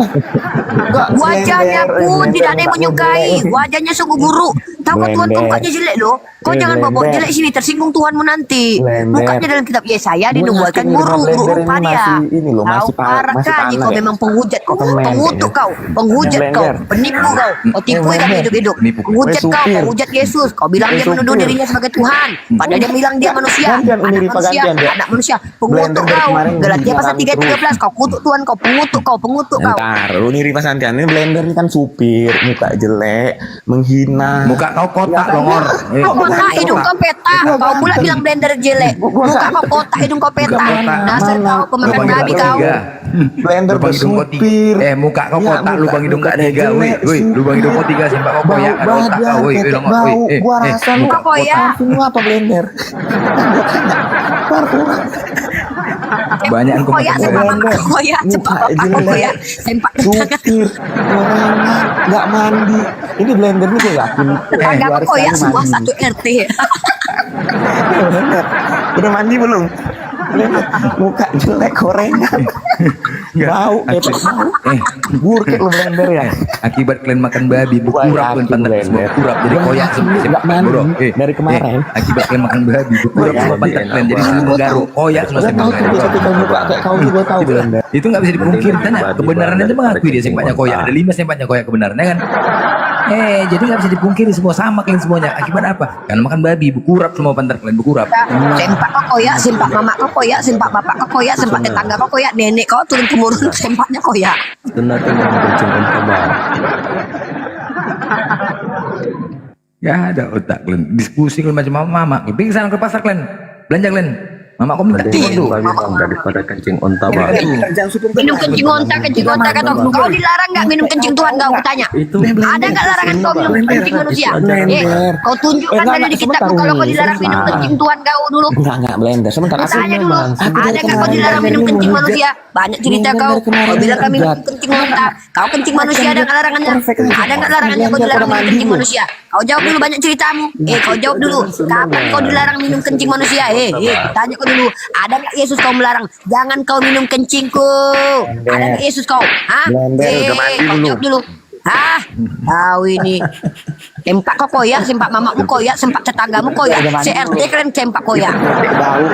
[SPEAKER 3] Wajahnya pun tidak ada yang menyukai, wajahnya sungguh buruk. Tahu kau tuan kau mukanya jelek loh. Kau jangan bawa jelek sini, tersinggung Tuhanmu nanti. Mukanya dalam kitab Yesaya dinubuatkan buruk rupa dia. Kau parah kali kau memang penghujat kau, pengutuk kau, penghujat kau, penipu kau, kau tipu kami hidup-hidup. Penghujat kau, penghujat Yesus. Kau bilang dia menuduh dirinya sebagai Tuhan, padahal dia bilang dia manusia, anak manusia. Pengutuk kau. Galatia pasal 3:13 kau kutuk Tuhan kau, pengutuk kau, pengutuk kau.
[SPEAKER 4] Ntar lu nih Riva Santian ini blender ini kan supir, muka jelek, menghina.
[SPEAKER 1] Muka kau kotak Longor.
[SPEAKER 3] Muka hidung kau petak, kau pula bilang blender jelek. Muka kau kotak, hidung kau petak. Dasar kau pemakan babi kau.
[SPEAKER 4] Blender
[SPEAKER 1] Lubang hidung kau
[SPEAKER 4] bersupir.
[SPEAKER 1] tiga. Muka kau
[SPEAKER 4] Ya,
[SPEAKER 1] kotak, lubang hidung kau
[SPEAKER 4] muka
[SPEAKER 1] tiga. Woi,
[SPEAKER 4] jelek,
[SPEAKER 1] woi, lubang hidung kau tiga simpak kau koyak ada otak kau. Woi,
[SPEAKER 4] ketek
[SPEAKER 1] Longor.
[SPEAKER 4] bau.
[SPEAKER 1] Woi,
[SPEAKER 4] Gua rasa lu
[SPEAKER 3] Muka koyak.
[SPEAKER 4] semua apa blender?
[SPEAKER 1] Banyak kau
[SPEAKER 3] Koyak sempak mama koyak, sempak papa kau koyak, sempak tetangga.
[SPEAKER 4] Supir, gorengan, nggak mandi. Ini blender nih gue yakin.
[SPEAKER 3] Tetangga
[SPEAKER 4] dua
[SPEAKER 3] kau
[SPEAKER 4] hari
[SPEAKER 3] koyak
[SPEAKER 4] sekali
[SPEAKER 3] semua
[SPEAKER 4] mandi.
[SPEAKER 3] satu RT.
[SPEAKER 4] Blender. Udah mandi belum? Blender. Muka jelek gorengan. Bau, ketek bau. Burkit lu blender ya.
[SPEAKER 1] Akibat kalian makan babi, berkurap
[SPEAKER 4] Gua
[SPEAKER 1] kalian
[SPEAKER 4] yakin
[SPEAKER 1] pantat
[SPEAKER 4] blender.
[SPEAKER 1] semua kurap jadi koyak semua.
[SPEAKER 4] Nggak mandi dari kemarin.
[SPEAKER 1] Akibat kalian makan babi, berkurap
[SPEAKER 2] Gua
[SPEAKER 1] semua
[SPEAKER 2] yakin,
[SPEAKER 1] pantat kalian jadi
[SPEAKER 2] enak
[SPEAKER 1] semua garuk, koyak semua
[SPEAKER 4] Gue tahu
[SPEAKER 1] semua.
[SPEAKER 4] tuh ketika muka kayak kau juga tahu blender.
[SPEAKER 1] Itu nggak bisa dipungkiri
[SPEAKER 2] Mending
[SPEAKER 1] karena
[SPEAKER 2] babi
[SPEAKER 1] kebenarannya
[SPEAKER 2] banget
[SPEAKER 1] itu mengakui dia
[SPEAKER 2] daripada
[SPEAKER 1] sempatnya
[SPEAKER 2] kencing
[SPEAKER 1] koyak.
[SPEAKER 2] otak.
[SPEAKER 1] Ada 5 sempatnya koyak kebenarannya kan. Jadi nggak bisa dipungkiri semua sama kalian semuanya. Akibat apa? Karena makan babi, berkurap semua pantat kalian berkurap.
[SPEAKER 3] Sempak kau koyak, sempak mama kau koyak, sempak bapak kau koyak, sempak tetangga kau koyak, nenek kau turun temurun sempaknya koyak.
[SPEAKER 2] Sebenarnya memang kencing ontah bang.
[SPEAKER 1] Ya ada otak kalian. Diskusi kalian macam mama. Pergi sana ke pasar kalian. Belanja kalian. Mama kau minta
[SPEAKER 2] Mending
[SPEAKER 1] timun tuh.
[SPEAKER 2] babi bang daripada kencing ontah bang.
[SPEAKER 3] Minum kencing onta kata kau dilarang nggak minum kencing Tuhan kau? Kutanya. Ada nggak larangan kau minum kencing manusia? Kau tunjukkan
[SPEAKER 4] Enggak,
[SPEAKER 3] dulu di kitabmu
[SPEAKER 4] sebentar,
[SPEAKER 3] kalau kau
[SPEAKER 4] Umi.
[SPEAKER 3] dilarang minum
[SPEAKER 4] Sebentar.
[SPEAKER 3] kencing Tuhan kau dulu.
[SPEAKER 4] Enggak blender. Sebentar aku
[SPEAKER 3] Tanya dulu,
[SPEAKER 4] Aku
[SPEAKER 3] ada
[SPEAKER 4] dari
[SPEAKER 3] nggak kau
[SPEAKER 4] kemarin
[SPEAKER 3] dilarang minum
[SPEAKER 4] blender
[SPEAKER 3] kencing
[SPEAKER 4] ini
[SPEAKER 3] manusia? Banyak cerita
[SPEAKER 4] Blender
[SPEAKER 3] kau.
[SPEAKER 4] dari kemarin
[SPEAKER 3] Kau bilang kami minum
[SPEAKER 4] hujat.
[SPEAKER 3] kencing onta. Kau kencing manusia ada nggak larangannya? Ada nggak larangannya kau dilarang minum kencing manusia? Kau jawab dulu banyak ceritamu. Kau jawab dulu. Kapan kau dilarang minum kencing manusia? Tanya kau dulu. Ada nggak Yesus kau melarang? Jangan kau minum kencingku. Ada nggak Yesus kau? Hah? Kau jawab dulu. Hah? Tahu ini. Sempak kau koyak, sempak mamamu koyak, sempak tetanggamu koyak. CRT kalian sempak koyak.
[SPEAKER 4] bau.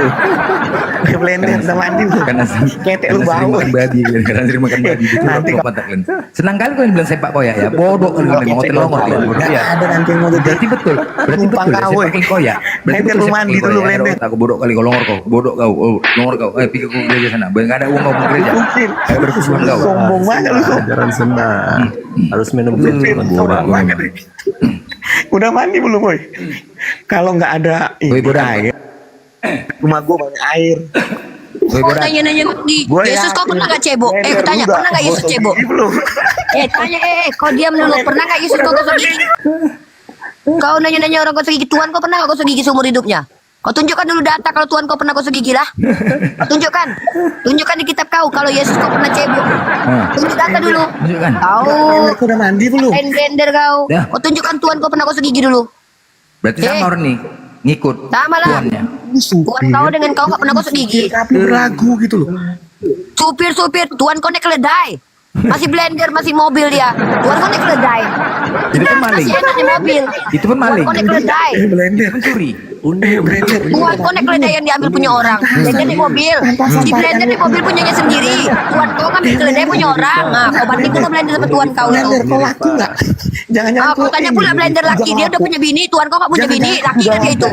[SPEAKER 4] Blender udah mandi belum?
[SPEAKER 1] Karena
[SPEAKER 4] Ketek
[SPEAKER 1] karena
[SPEAKER 4] lu
[SPEAKER 1] sering
[SPEAKER 4] bau.
[SPEAKER 1] makan babi, karena sering makan babi itu
[SPEAKER 4] Nanti
[SPEAKER 1] nanti pantat kalian. Senang kali kalian bilang sepak koyak ya, bodoh kalian bilang ngotel longor kalian.
[SPEAKER 4] Nggak
[SPEAKER 1] Iya.
[SPEAKER 4] ada nanti yang mau jadi.
[SPEAKER 1] Berarti betul ya
[SPEAKER 4] Numpang kau,
[SPEAKER 1] sepak kalian koyak. Berarti
[SPEAKER 4] Blender
[SPEAKER 1] betul
[SPEAKER 4] lu
[SPEAKER 1] sepak
[SPEAKER 4] mandi
[SPEAKER 1] kalian
[SPEAKER 4] dulu,
[SPEAKER 1] koyak. Ada
[SPEAKER 4] blender.
[SPEAKER 1] otak kau bodoh kali kau longor kau, bodoh kau, longor kau. Pikir kau gereja sana, nggak ada uang kau mau gereja. Kayak berkusuhan kau.
[SPEAKER 4] Sombong banget lu.
[SPEAKER 2] Ajaran senang. Harus minum kencing ontah
[SPEAKER 4] Sombong
[SPEAKER 2] bang.
[SPEAKER 4] banget. Udah mandi belum boy? Kalau nggak ada
[SPEAKER 1] Woi, bodoh.
[SPEAKER 4] air, rumah gua banyak air.
[SPEAKER 1] Woi,
[SPEAKER 3] Kau
[SPEAKER 1] bodoh.
[SPEAKER 3] nanya-nanya di
[SPEAKER 4] Gua
[SPEAKER 3] Yesus kau
[SPEAKER 4] yakin.
[SPEAKER 3] pernah nggak cebok?
[SPEAKER 4] Blender
[SPEAKER 3] Aku tanya
[SPEAKER 4] juga.
[SPEAKER 3] pernah nggak Yesus
[SPEAKER 4] Gosok
[SPEAKER 3] cebok?
[SPEAKER 4] gigi belum?
[SPEAKER 3] Tanya kau diam dulu. Pernah nggak Yesus kau gosok gigi? Kau nanya-nanya orang gosok gigi. Tuhan kau pernah nggak gosok gigi seumur hidupnya? Kau tunjukkan dulu data kalau Tuhan kau pernah gosok gigi lah. Tunjukkan. Tunjukkan di kitab kau kalau Yesus kau pernah cebok. Tunjuk data dulu.
[SPEAKER 1] Tunjukkan.
[SPEAKER 3] Kau
[SPEAKER 4] Blender udah mandi belum?
[SPEAKER 3] blender kau.
[SPEAKER 1] Ya.
[SPEAKER 3] Kau tunjukkan Tuhan kau pernah gosok gigi dulu.
[SPEAKER 1] Berarti sama orang nih ngikut
[SPEAKER 3] Sama lah.
[SPEAKER 1] tuannya.
[SPEAKER 3] Tuhan kau dengan kau nggak pernah gosok gigi.
[SPEAKER 4] Tapi berlagu gitu loh.
[SPEAKER 3] Supir, Tuhan kau naik keledai. Masih blender, masih mobil dia. Tuhan kau naik keledai.
[SPEAKER 1] Jadi kan maling.
[SPEAKER 3] Masih enak di mobil.
[SPEAKER 1] Itu pun maling.
[SPEAKER 3] Tuhan kau naik keledai.
[SPEAKER 4] Blender.
[SPEAKER 1] Pencuri.
[SPEAKER 4] Blender.
[SPEAKER 3] Tuhan kau naik keledai yang diambil punya orang. Blender di mobil. Si blender di mobil punyanya sendiri. Tuhan kau ngambil keledai punya orang. Nah, kau banding pula blender sama tuan kau itu.
[SPEAKER 4] Kau laku nggak? Jangan-jangan
[SPEAKER 3] Kau tanya pula blender laki dia udah punya bini, tuan kau nggak punya bini, laki kan dia itu.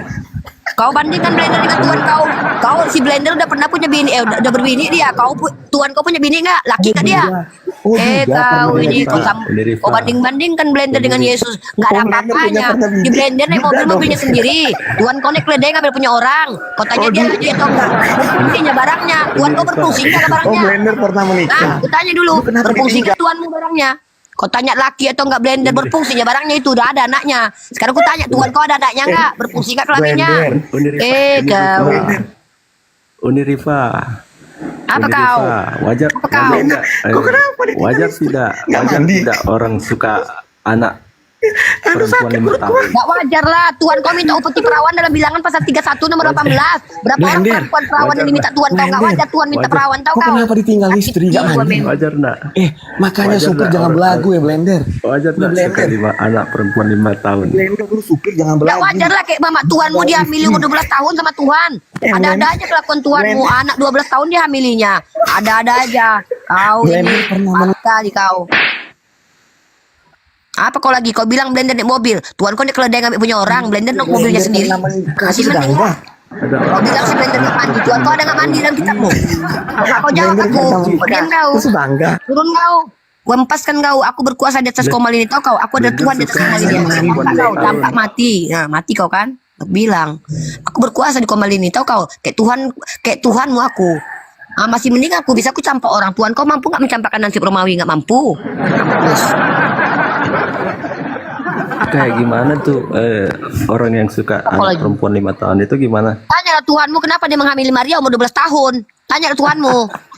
[SPEAKER 3] Kau bandingkan blender dengan tuan kau. Kau si blender udah pernah punya bini, udah berbini dia. Tuan kau punya bini nggak? Laki kan dia? Kau ini kau banding-bandingkan blender dengan Yesus, nggak ada apa-apanya. Di blender naik mobilnya sendiri. Tuan kau naik keledai ngambil punya orang. Kau tanya dia lagi atau enggak? Berfungsinya barangnya. Tuan kau berfungsi nggak barangnya?
[SPEAKER 4] blender pernah menikah.
[SPEAKER 3] Nah, aku tanya dulu, berfungsi nggak tuanmu barangnya? Kau tanya laki atau enggak blender berfungsinya barangnya itu udah ada anaknya. Sekarang aku tanya tuan kau ada anaknya enggak? Berfungsi enggak kelaminnya? Kau.
[SPEAKER 2] Uni Rifa.
[SPEAKER 3] Apa
[SPEAKER 2] Uni
[SPEAKER 3] kau?
[SPEAKER 2] Rifa, wajar
[SPEAKER 3] Apa kau?
[SPEAKER 2] enggak? Wajar tidak orang suka anak perempuan 5 tahun.
[SPEAKER 3] Enggak wajar lah. Tuan kau minta upeti perawan dalam bilangan pasal 31 nomor 18. Berapa orang perempuan perawan yang diminta tuan kau? Enggak wajar tuan minta perawan tahu
[SPEAKER 4] Kok
[SPEAKER 3] kau?
[SPEAKER 4] kenapa ditinggal istri gak mandi?
[SPEAKER 2] Wajar enggak?
[SPEAKER 4] Makanya
[SPEAKER 2] Wajar
[SPEAKER 4] supir
[SPEAKER 2] nggak
[SPEAKER 4] jangan
[SPEAKER 2] orang-
[SPEAKER 4] belagu ya blender.
[SPEAKER 2] Wajar enggak suka anak perempuan 5 tahun?
[SPEAKER 4] Blender dulu supir jangan
[SPEAKER 3] Enggak
[SPEAKER 4] belagu.
[SPEAKER 3] wajar lah kayak mama tuanmu dia hamil umur 12 tahun sama Tuhan. Ada-ada aja kelakuan tuanmu. Anak 12 tahun dia hamilinya. Ada-ada aja. Kau ini parah kali kau. Apa kau lagi? Kau bilang blender naik mobil. Tuan kau naik keledai ngambil punya orang. Blender naik mobilnya sendiri. Kasih mending lah. Kau bilang si blender nggak mandi. Tuan kau ada nggak mandi dalam kitabmu? Nggak kau jawab aku. Kau diam kau.
[SPEAKER 4] Bangga.
[SPEAKER 3] Turun kau. Gua empaskan kau. Aku berkuasa di atas komal ini. Tahu kau? Aku ada Tuhan di atas komal ini. Kau tampak mati. Nah, mati kau kan? Aku bilang. Aku berkuasa di komal ini. Tahu kau? Kayak Tuhanmu aku. Ah, masih mending aku bisa aku campak orang. Tuhan kau mampu nggak mencampakkan nasib Romawi? Nggak mampu. Terus.
[SPEAKER 2] Kayak gimana tuh orang yang suka anak perempuan 5 tahun itu gimana?
[SPEAKER 3] Tanyalah Tuhanmu kenapa dia menghamili Maria umur 12 tahun. Tanyalah Tuhanmu.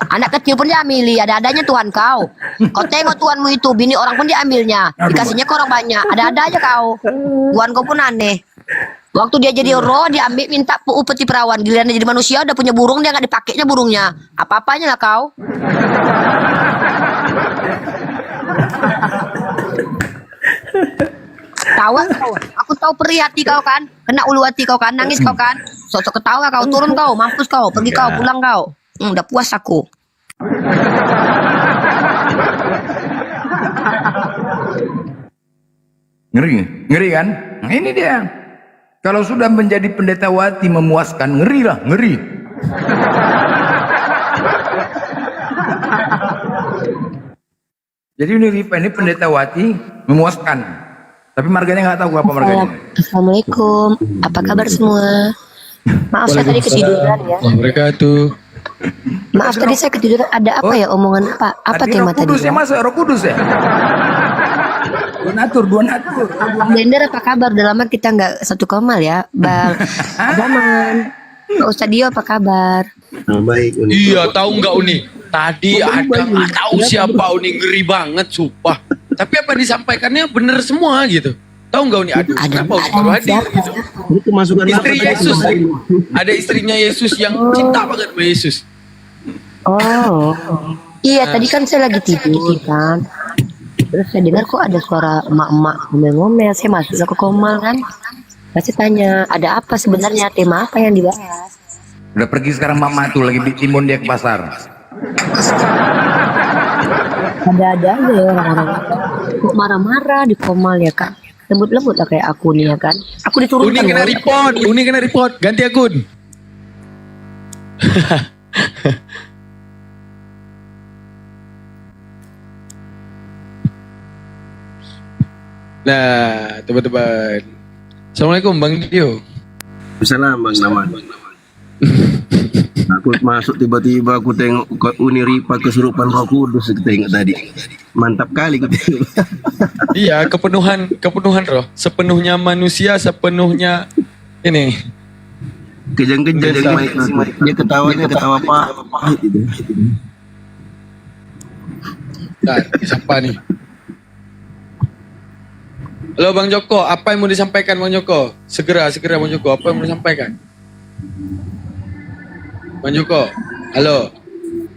[SPEAKER 3] Anak kecil pun diamili. Ada-adanya Tuhan kau. Kau tengok Tuhanmu itu. Bini orang pun diambilnya. Dikasihnya ke orang banyak. Ada-ada aja kau. Tuhan kau pun aneh. Waktu dia jadi roh, dia ambil minta upeti perawan. Giliran dia jadi manusia, udah punya burung, dia nggak dipakainya burungnya. Apa-apanya lah kau. Tawa kau. Aku tahu perih hati kau kan. Kena ulu hati kau kan. Nangis kau kan. Sok-sok ketawa kau. Turun kau. Mampus kau. Pergi kau. Pulang kau. Udah puas aku.
[SPEAKER 1] Ngeri kan? Nah, ini dia. Kalau sudah menjadi pendeta wati memuaskan, ngeri lah, ngeri. Jadi ini Rifa ini pendeta wati memuaskan. Tapi marganya nggak tahu apa marganya.
[SPEAKER 3] Assalamualaikum. Apa kabar semua? Maaf saya tadi ketiduran ya.
[SPEAKER 7] Wabarakatuh.
[SPEAKER 3] Maaf tadi saya ketiduran. Ada apa ya omongan apa? Apa
[SPEAKER 1] Tadi
[SPEAKER 3] tema
[SPEAKER 1] Roh Kudus
[SPEAKER 3] tadi?
[SPEAKER 1] ya masuk Roh Kudus ya. Dua natur.
[SPEAKER 3] Bang Blender apa kabar? Udah lama kita nggak satu komal ya, Bang. Daman. Pak Ustadz Dio apa kabar?
[SPEAKER 2] Baik,
[SPEAKER 7] Iya, tahu nggak Uni? Tadi ada nggak tahu siapa Uni, ngeri banget, sumpah. Tapi apa disampaikannya bener semua gitu. Tahu nggak Uni? Aduh, kenapa Uni baru hadir gitu.
[SPEAKER 2] itu masukan
[SPEAKER 7] Istri Yesus, ada istrinya Yesus yang cinta banget sama Yesus.
[SPEAKER 3] Oh, iya tadi kan saya lagi tidur kan. Terus saya dengar kok ada suara emak-emak ngomel-ngomel. Saya masuk ke komal kan. Saya tanya, ada apa sebenarnya? Tema apa yang dibahas?
[SPEAKER 1] Udah pergi sekarang mama tuh lagi ditimbun dia ke pasar.
[SPEAKER 3] Ada-ada aja ya orang-orang. Kok marah-marah di komal ya kan? Lembut-lembut lah kayak aku nih ya kan. Aku
[SPEAKER 7] Uni
[SPEAKER 3] diturunkan.
[SPEAKER 7] kena
[SPEAKER 3] ya.
[SPEAKER 7] report, Uni kena report, ganti akun. Nah, teman-teman. Assalamualaikum Bang Dio.
[SPEAKER 2] Salam Bang Naman. Aku masuk tiba-tiba aku tengok ke Uni Rifa kesurupan Roh Kudus, aku tengok tadi. Mantap kali aku tengok.
[SPEAKER 7] Iya, kepenuhan roh. Sepenuhnya manusia, sepenuhnya ini.
[SPEAKER 2] Kejang-kejang dia ketawa pahit itu.
[SPEAKER 7] Nah, siapa nih? Halo Bang Joko, apa yang mau disampaikan Bang Joko? Segera Bang Joko, apa yang mau disampaikan? Bang Joko, halo.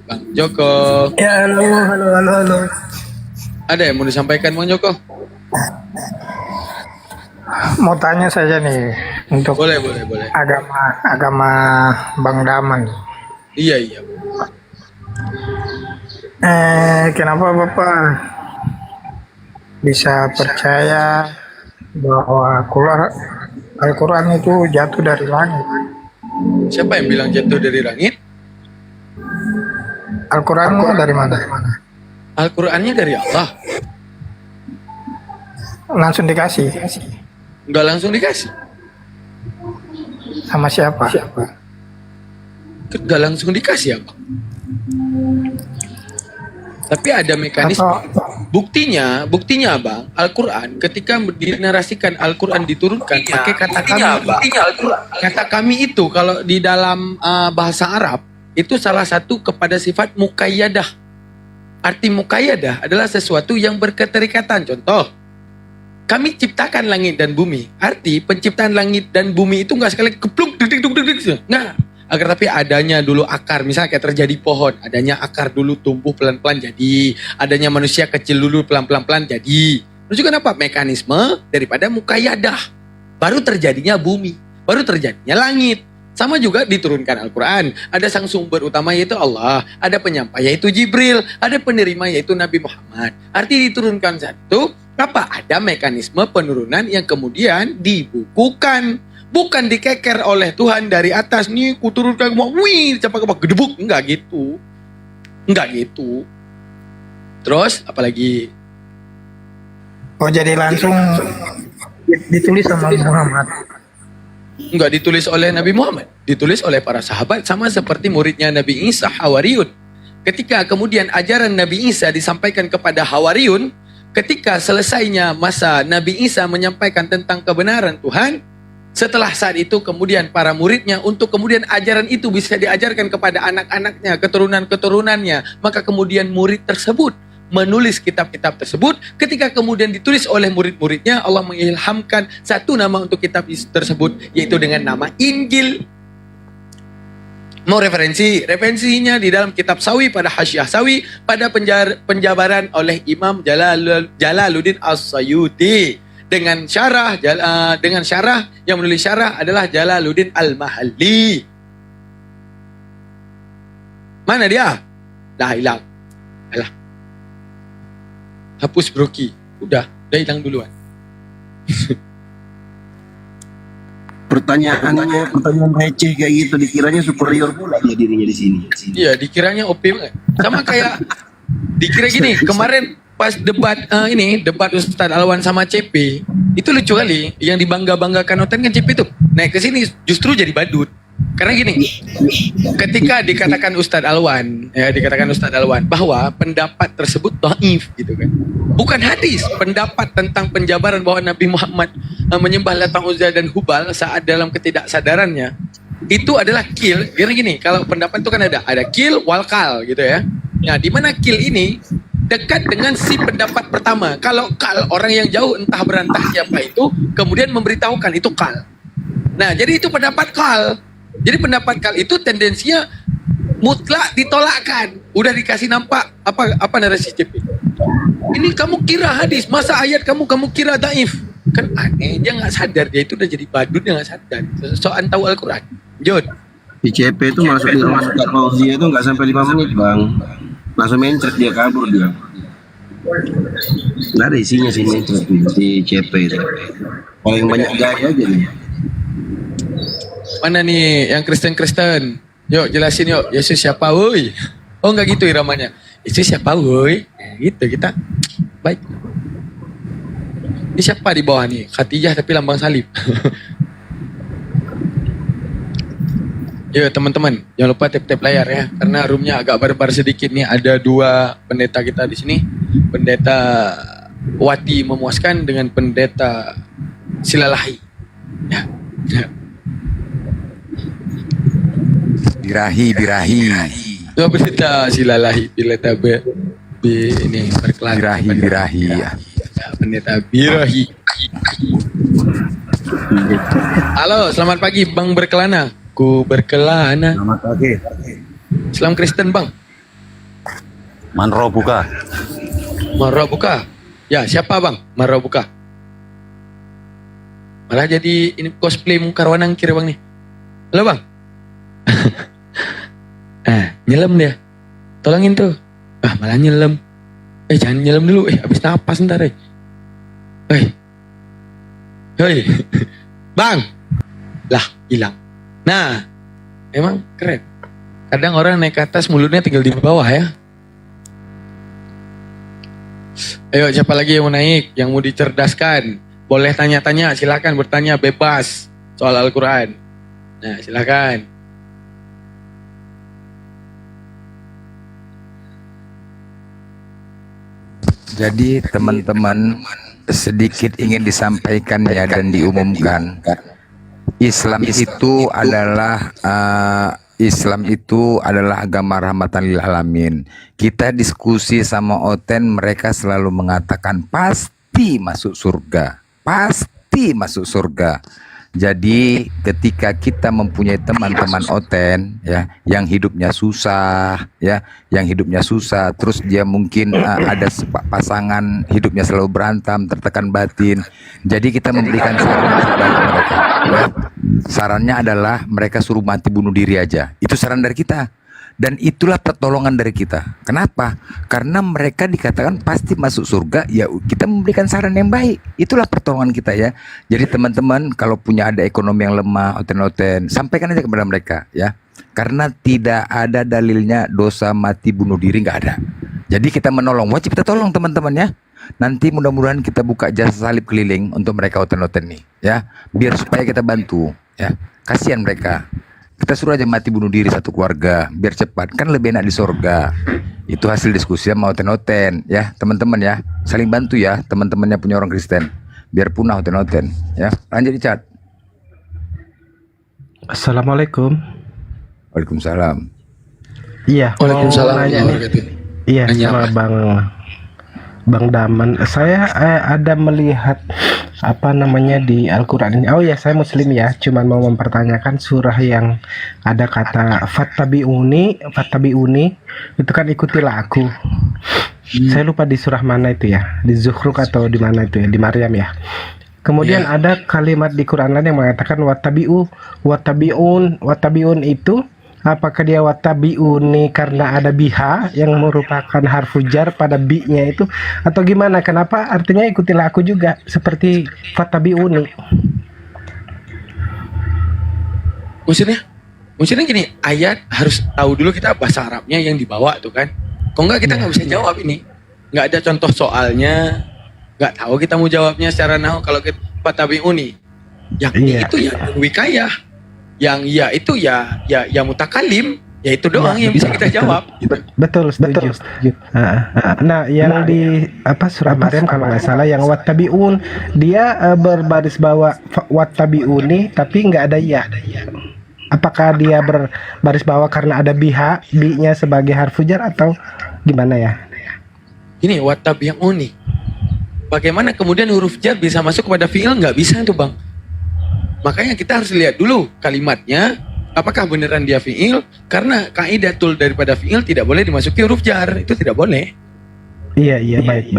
[SPEAKER 7] Bang Joko.
[SPEAKER 8] Ya, halo.
[SPEAKER 7] Ada yang mau disampaikan Bang Joko?
[SPEAKER 8] Mau tanya saja nih untuk
[SPEAKER 7] Boleh.
[SPEAKER 8] agama Bang Daman.
[SPEAKER 7] Iya.
[SPEAKER 8] Kenapa Bapak bisa percaya bahwa Al-Quran itu jatuh dari langit?
[SPEAKER 7] Siapa yang bilang jatuh dari langit?
[SPEAKER 8] Al-Quran dari mana?
[SPEAKER 7] Al-Qur'annya dari Allah.
[SPEAKER 8] Langsung dikasih
[SPEAKER 7] Enggak langsung dikasih.
[SPEAKER 8] sama siapa?
[SPEAKER 7] Enggak langsung dikasih apa? Tapi ada mekanisme.
[SPEAKER 8] Atau
[SPEAKER 7] Buktinya Bang, Al-Quran ketika dinarasikan Al-Quran diturunkan pakai kata kami. Kata kami itu kalau di dalam bahasa Arab itu salah satu kepada sifat muqayyadah. Arti muqayyadah adalah sesuatu yang berketerikatan. Contoh, kami ciptakan langit dan bumi. Arti penciptaan langit dan bumi itu nggak sekali kepluk, nggak. Agar tapi adanya dulu akar, misalnya kayak terjadi pohon, adanya akar dulu tumbuh pelan-pelan jadi, adanya manusia kecil dulu pelan-pelan jadi. Terus juga apa? Mekanisme daripada muqayyadah. Baru terjadinya bumi, baru terjadinya langit. Sama juga diturunkan Al-Quran. Ada sang sumber utama yaitu Allah, ada penyampai yaitu Jibril, ada penerima yaitu Nabi Muhammad. Arti diturunkan satu, apa? Ada mekanisme penurunan yang kemudian dibukukan. Bukan dikeker oleh Tuhan dari atas, nih kuturunkan semua, wih, cepat gedebuk. Enggak gitu. Terus, apalagi?
[SPEAKER 8] oh jadi langsung ditulis sama Muhammad.
[SPEAKER 7] Enggak ditulis oleh Nabi Muhammad. Ditulis oleh para sahabat, sama seperti muridnya Nabi Isa, Hawariyun. Ketika kemudian ajaran Nabi Isa disampaikan kepada Hawariyun, ketika selesainya masa Nabi Isa menyampaikan tentang kebenaran Tuhan, setelah saat itu kemudian para muridnya untuk kemudian ajaran itu bisa diajarkan kepada anak-anaknya, keturunan-keturunannya. Maka kemudian murid tersebut menulis kitab-kitab tersebut. Ketika kemudian ditulis oleh murid-muridnya, Allah mengilhamkan satu nama untuk kitab tersebut, yaitu dengan nama Injil. Mau referensinya di dalam kitab Sawi pada Hasyiah Sawi pada penjabaran oleh Imam Jalaluddin As-Sayuti. Dengan syarah yang menulis syarah adalah Jalaluddin Al-Mahalli. Mana dia? Dah hilang. Alah. Hapus broki. Udah hilang duluan.
[SPEAKER 9] Pertanyaan receh kayak gitu dikiranya superior pula dia dirinya di sini.
[SPEAKER 7] Iya, dikiranya OP banget. Sama kayak dikira gini, kemarin pas debat debat Ustadz Alwan sama CP, itu lucu kali. Yang dibangga-banggakan Oten kan CP itu naik ke sini justru jadi badut. Karena gini, ketika dikatakan Ustadz Alwan bahwa pendapat tersebut dhaif gitu kan. Bukan hadis, pendapat tentang penjabaran bahwa Nabi Muhammad menyembah Lata, Uzza dan Hubal saat dalam ketidaksadarannya itu adalah kil. Karena gini, kalau pendapat itu kan ada kil wal kal gitu ya. Nah, di mana kil ini dekat dengan si pendapat pertama. Kalau kal, orang yang jauh entah berantah siapa itu, kemudian memberitahukan itu kal. Nah, jadi itu pendapat kal. Jadi pendapat kal itu tendensinya mutlak ditolakkan. Udah dikasih nampak apa narasi CP. Ini kamu kira hadis, masa ayat kamu kira daif? Kan aneh, dia nggak sadar, dia itu udah jadi badut, dia nggak sadar. Soal tahu Al-Quran. Jod.
[SPEAKER 9] Di CP itu masuk di rumah Ustaz Fauzi itu nggak sampai 5 menit bang, langsung mencret dia kabur dia. Nggak ada isinya sih mencret di CP itu. Paling banyak gaya aja nih.
[SPEAKER 7] Mana nih yang Kristen? Yuk jelasin yuk, Yesus siapa woi? Oh nggak gitu iramanya. Yesus siapa woi? Gitu kita. Baik. Ini siapa di bawah nih? Khadijah tapi lambang salib. Yuk teman-teman, jangan lupa tap-tap layar ya, karena roomnya agak barbar sedikit nih. Ada 2 pendeta kita di sini, pendeta Wati Memuaskan dengan pendeta Silalahi. Ya.
[SPEAKER 1] Birahi.
[SPEAKER 7] Dua pendeta Silalahi, pendeta ini berkelana.
[SPEAKER 1] Birahi.
[SPEAKER 7] Pendeta Birahi. Halo, selamat pagi Bang Berkelana. Ku berkelana.
[SPEAKER 9] Selamat pagi.
[SPEAKER 7] Islam Kristen Bang.
[SPEAKER 10] Manro buka.
[SPEAKER 7] Ya, siapa Bang? Marah buka. Malah jadi ini cosplay Mungkarwanang kira Bang nih. Halo Bang. Nyelam dia. Tolongin tuh. malah nyelam. Jangan nyelam dulu. Habis napas ntar. Hei. Bang. Lah, hilang. Nah, emang keren. Kadang orang naik ke atas mulutnya tinggal di bawah ya. Ayo, siapa lagi yang mau naik? Yang mau dicerdaskan? Boleh tanya-tanya, silakan bertanya bebas soal Al-Quran. Nah, silakan.
[SPEAKER 1] Jadi teman-teman, sedikit ingin disampaikan ya dan diumumkan. Islam itu adalah agama rahmatan lil alamin. Kita diskusi sama Oten, mereka selalu mengatakan pasti masuk surga. Pasti masuk surga. Jadi ketika kita mempunyai teman-teman Oten ya yang hidupnya susah terus dia mungkin ada pasangan hidupnya selalu berantem, tertekan batin. Jadi kita memberikan saran terbaik mereka ya. Sarannya adalah mereka suruh mati bunuh diri aja. Itu saran dari kita. Dan itulah pertolongan dari kita. Kenapa? Karena mereka dikatakan pasti masuk surga, ya kita memberikan saran yang baik. Itulah pertolongan kita ya. Jadi teman-teman kalau punya ada ekonomi yang lemah, Oten-Oten, sampaikan aja kepada mereka ya. Karena tidak ada dalilnya dosa mati bunuh diri, nggak ada. Jadi kita menolong, wajib kita tolong teman-teman ya. Nanti mudah-mudahan kita buka jasa salib keliling untuk mereka Oten-Oten nih ya. Biar supaya kita bantu ya. Kasihan mereka. Kita suruh aja mati bunuh diri satu keluarga biar cepat, kan lebih enak di surga. Itu hasil diskusi sama Oten-Oten ya teman-teman ya. Saling bantu ya teman-temannya punya orang Kristen biar punah Oten-Oten ya. Lanjut di chat.
[SPEAKER 11] Assalamualaikum.
[SPEAKER 1] Waalaikumsalam.
[SPEAKER 11] Iya.
[SPEAKER 7] Waalaikumsalam.
[SPEAKER 11] Iya sama Bang Daman. Saya ada melihat apa namanya di Al-Quran ini. Oh ya, saya Muslim ya. Cuman mau mempertanyakan surah yang ada kata fattabi'uni itu kan ikutilah aku. Saya lupa di surah mana itu ya. Di Zukhruf atau di mana itu ya? Di Maryam ya. Kemudian ada kalimat di Quran lain yang mengatakan watabi'un itu apakah dia watabi'uni karena ada biha yang merupakan harfu jar pada bi-nya itu atau gimana? Kenapa artinya ikutilah aku juga seperti watabi'uni?
[SPEAKER 7] Maksudnya gini, ayat harus tahu dulu kita bahasa Arabnya yang dibawa tuh kan. Kok enggak kita nggak bisa jawab ini. Nggak ada contoh soalnya, nggak tahu kita mau jawabnya secara nahu. Kalau kita watabi'uni, yang itu ya wikayah. Yang ya itu ya mutakalim, ya itu doang yang bisa kita jawab.
[SPEAKER 11] Betul, setuju. Nah, yang di surah Maryam kalau nggak salah yang wattabi'un dia berbaris bawah wattabi'uni tapi nggak ada ya. Apakah dia berbaris bawah karena ada bi-nya sebagai harfu jar atau gimana ya?
[SPEAKER 7] Ini wattabi'uni. Bagaimana kemudian huruf jar bisa masuk kepada fi'il? Nggak bisa tuh Bang. Makanya kita harus lihat dulu kalimatnya, apakah beneran dia fi'il? Karena kaidatul daripada fi'il tidak boleh dimasuki huruf jar, itu tidak boleh.
[SPEAKER 11] Iya, baik.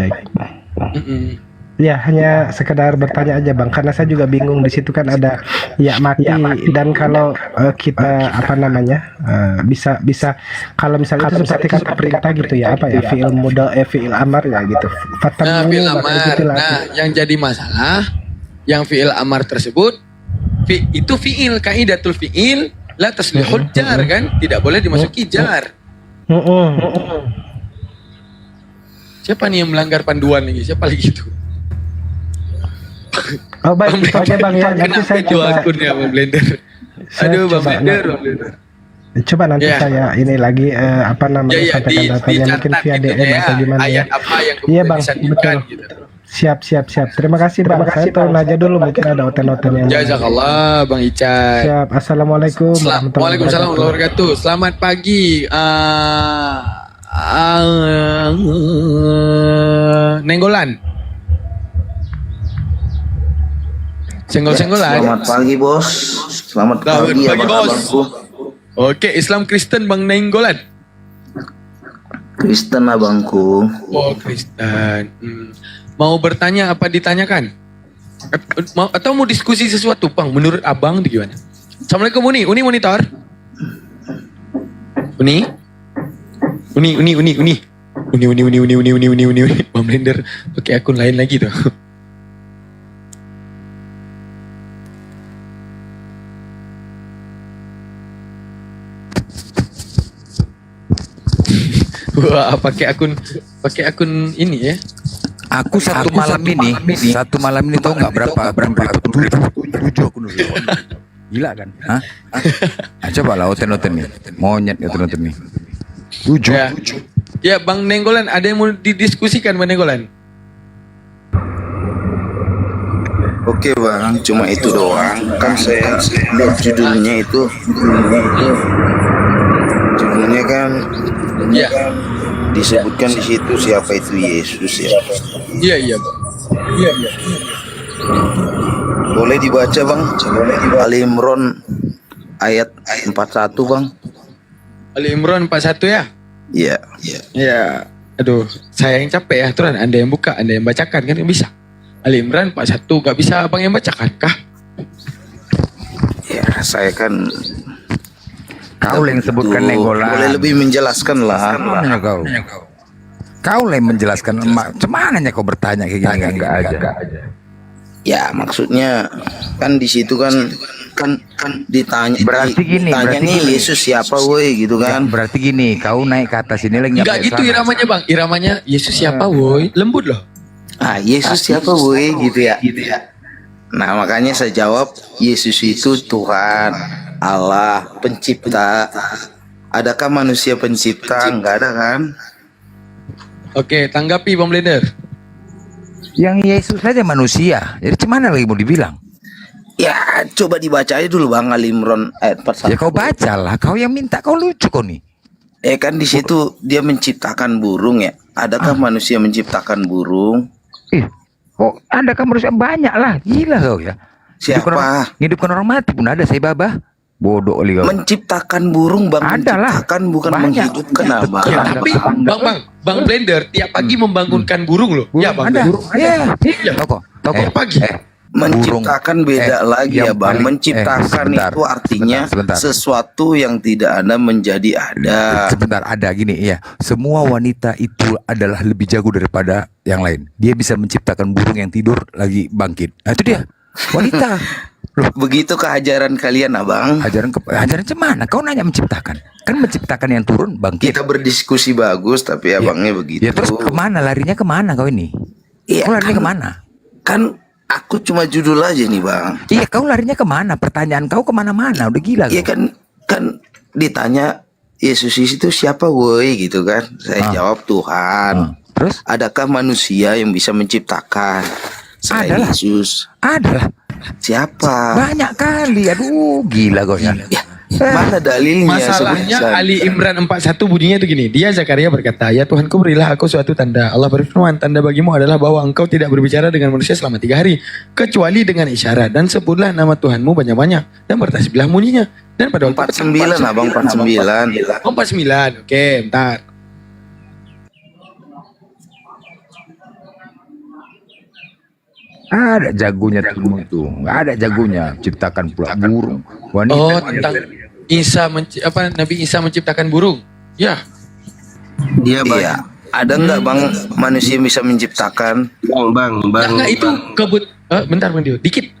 [SPEAKER 11] Ya, hanya sekedar bertanya aja Bang, karena saya juga bingung di situ kan ada ya mati dan kalau kita bisa kalau misalnya itu seperti kata perintah gitu ya fi'il mudhari fi'il amar ya gitu.
[SPEAKER 7] Fi'il amar. Nah, yang jadi masalah yang fi'il amar tersebut itu fi'il, kaidatul fi'il la taslihul jar kan, tidak boleh dimasuki jar. Siapa nih yang melanggar panduan lagi? Siapa lagi itu?
[SPEAKER 11] Oh baik, itu aja Bang ya. Nanti saya coba
[SPEAKER 7] akunnya Bang Blender. Aduh Bang Blender.
[SPEAKER 11] Coba nanti saya ini lagi sampaikan datanya mungkin via DM atau gimana ya. Iya Bang, betul.
[SPEAKER 7] Gitu.
[SPEAKER 11] Siap. Terima kasih Bang. Saya turun aja dulu mungkin ada hotel-hotel yang.
[SPEAKER 7] Jazakallah Bang Ican.
[SPEAKER 11] Siap. Assalamualaikum.
[SPEAKER 7] Waalaikumsalam warahmatullahi wabarakatuh. Selamat pagi. Nenggolan. Senggol-senggolan.
[SPEAKER 12] Selamat pagi bos. Selamat pagi abang-abangku.
[SPEAKER 7] Oke, Islam Kristen Bang Nenggolan.
[SPEAKER 12] Kristen abangku.
[SPEAKER 7] Oh Kristen. Mau bertanya apa ditanyakan? Atau mau diskusi sesuatu Bang? Menurut abang di gimana? Assalamualaikum Uni monitor. Uni. Uni. Bang Blender pakai akun lain lagi tuh. Wah, pakai akun ini ya.
[SPEAKER 1] Aku satu malam ini tahu nggak berapa tujuh akun dulu. Gila kan? Hah? Nah, coba lah oten nih. Monyet oten nih. Tujuh.
[SPEAKER 7] Ya, Bang Nenggolan, ada yang mau didiskusikan Bang Nenggolan?
[SPEAKER 12] Oke bang, cuma itu doang. Kan saya lihat judulnya itu. Judulnya kan
[SPEAKER 7] Ya.
[SPEAKER 12] disebutkan di situ siapa itu Yesus ya.
[SPEAKER 7] Iya, Bang. Iya.
[SPEAKER 12] Boleh dibaca bang? Ali Imran ayat 41 bang.
[SPEAKER 7] Ali Imran 41 ya?
[SPEAKER 12] Iya.
[SPEAKER 7] Ya. Aduh, saya yang capek ya. Turan, Anda yang buka, Anda yang bacakan kan yang bisa. Ali Imran 41 gak bisa Abang yang bacakan kah?
[SPEAKER 12] Ya, saya kan
[SPEAKER 1] Kau yang sebutkan Nenggolan.
[SPEAKER 12] boleh lebih menjelaskan lah.
[SPEAKER 1] Mana kau yang menjelaskan. Cumananya kau bertanya kayak gini enggak aja.
[SPEAKER 12] Ya, maksudnya kan di situ kan ditanya.
[SPEAKER 1] Berarti gini,
[SPEAKER 12] ditanya nih Yesus siapa woi gitu kan.
[SPEAKER 1] Berarti gini, kau naik ke atas ini lagi
[SPEAKER 7] Enggak gitu iramanya Bang. Iramanya Yesus siapa woi? Lembut loh.
[SPEAKER 12] Ah, Yesus siapa woi gitu ya. Nah, makanya saya jawab Yesus itu Tuhan, Allah, pencipta. Adakah manusia pencipta? Enggak ada kan?
[SPEAKER 7] Oke, tanggapi Bang Blender.
[SPEAKER 1] Yang Yesus saja manusia. Jadi cuman lagi mau dibilang?
[SPEAKER 12] Ya, coba dibaca aja dulu Bang Ali Imran ayat 41.
[SPEAKER 1] Ya kau bacalah, kau yang minta, kau lucu kau nih.
[SPEAKER 12] Kan di situ dia menciptakan burung ya. Adakah manusia menciptakan burung?
[SPEAKER 1] Kok ada kan manusia banyak lah, gila kau ya.
[SPEAKER 12] Siapa?
[SPEAKER 1] Hidupkan orang mati pun ada, saya babah. Bodoh kali kau.
[SPEAKER 12] Menciptakan burung Bang,
[SPEAKER 1] Adalah.
[SPEAKER 12] menciptakan bukan
[SPEAKER 1] Banyak.
[SPEAKER 12] menghidupkan Abang.
[SPEAKER 7] Ya, tapi Bang Blender tiap pagi membangunkan burung loh. Ya Bang.
[SPEAKER 1] Ada.
[SPEAKER 7] Iya.
[SPEAKER 1] Toko.
[SPEAKER 7] Tiap pagi.
[SPEAKER 12] Menciptakan beda lagi ya
[SPEAKER 1] yang
[SPEAKER 12] Bang.
[SPEAKER 1] paling-
[SPEAKER 12] Menciptakan
[SPEAKER 1] sebentar,
[SPEAKER 12] itu artinya
[SPEAKER 1] sebentar.
[SPEAKER 12] sesuatu yang tidak ada menjadi ada.
[SPEAKER 1] Sebentar, ada gini ya. Semua wanita itu adalah lebih jago daripada yang lain. Dia bisa menciptakan burung yang tidur lagi bangkit. Nah, itu dia. Wanita. Loh,
[SPEAKER 12] Begitukah ajaran kalian Abang?
[SPEAKER 1] ajaran cemana? Kau nanya menciptakan. Kan menciptakan yang turun bangkit.
[SPEAKER 12] Kita berdiskusi bagus tapi abangnya begitu.
[SPEAKER 1] Ya terus kemana? Larinya kemana kau ini?
[SPEAKER 12] Iya,
[SPEAKER 1] Kau larinya
[SPEAKER 12] kan-
[SPEAKER 1] kemana?
[SPEAKER 12] Kan aku cuma judul aja nih Bang.
[SPEAKER 1] Iya, kau larinya kemana? Pertanyaan kau kemana-mana? Udah gila
[SPEAKER 12] Iya
[SPEAKER 1] kau.
[SPEAKER 12] kan ditanya Yesus itu siapa woi gitu kan. Saya jawab Tuhan.
[SPEAKER 1] Terus?
[SPEAKER 12] Adakah manusia yang bisa menciptakan selain
[SPEAKER 1] Adalah.
[SPEAKER 12] Yesus?
[SPEAKER 1] Adalah.
[SPEAKER 12] Siapa?
[SPEAKER 1] Banyak kali. Aduh, gila kau ya.
[SPEAKER 12] Ya, mana dalilnya?
[SPEAKER 7] Masalahnya
[SPEAKER 12] sebutkan.
[SPEAKER 7] Ali Imran 41 bunyinya itu gini. Dia Zakaria berkata, "Ya Tuhanku, berilah aku suatu tanda." Allah berfirman, "Tanda bagimu adalah bahwa engkau tidak berbicara dengan manusia selama 3 hari, kecuali dengan isyarat, dan sebutlah nama Tuhanmu banyak-banyak, dan bertasbihlah bunyinya." Dan pada waktu
[SPEAKER 12] 49 Abang 49.
[SPEAKER 7] 49. Oke, bentar.
[SPEAKER 1] Ada jagonya semua itu. Nggak ada jagonya. Ciptakan pula burung. Wanita.
[SPEAKER 7] Oh, tentang Nabi Isa menciptakan burung. Ya.
[SPEAKER 9] Dia bang.
[SPEAKER 12] Iya. Ada nggak Bang manusia yang bisa menciptakan?
[SPEAKER 9] Bang.
[SPEAKER 7] Nah, itu bentar Bang Dio, dikit.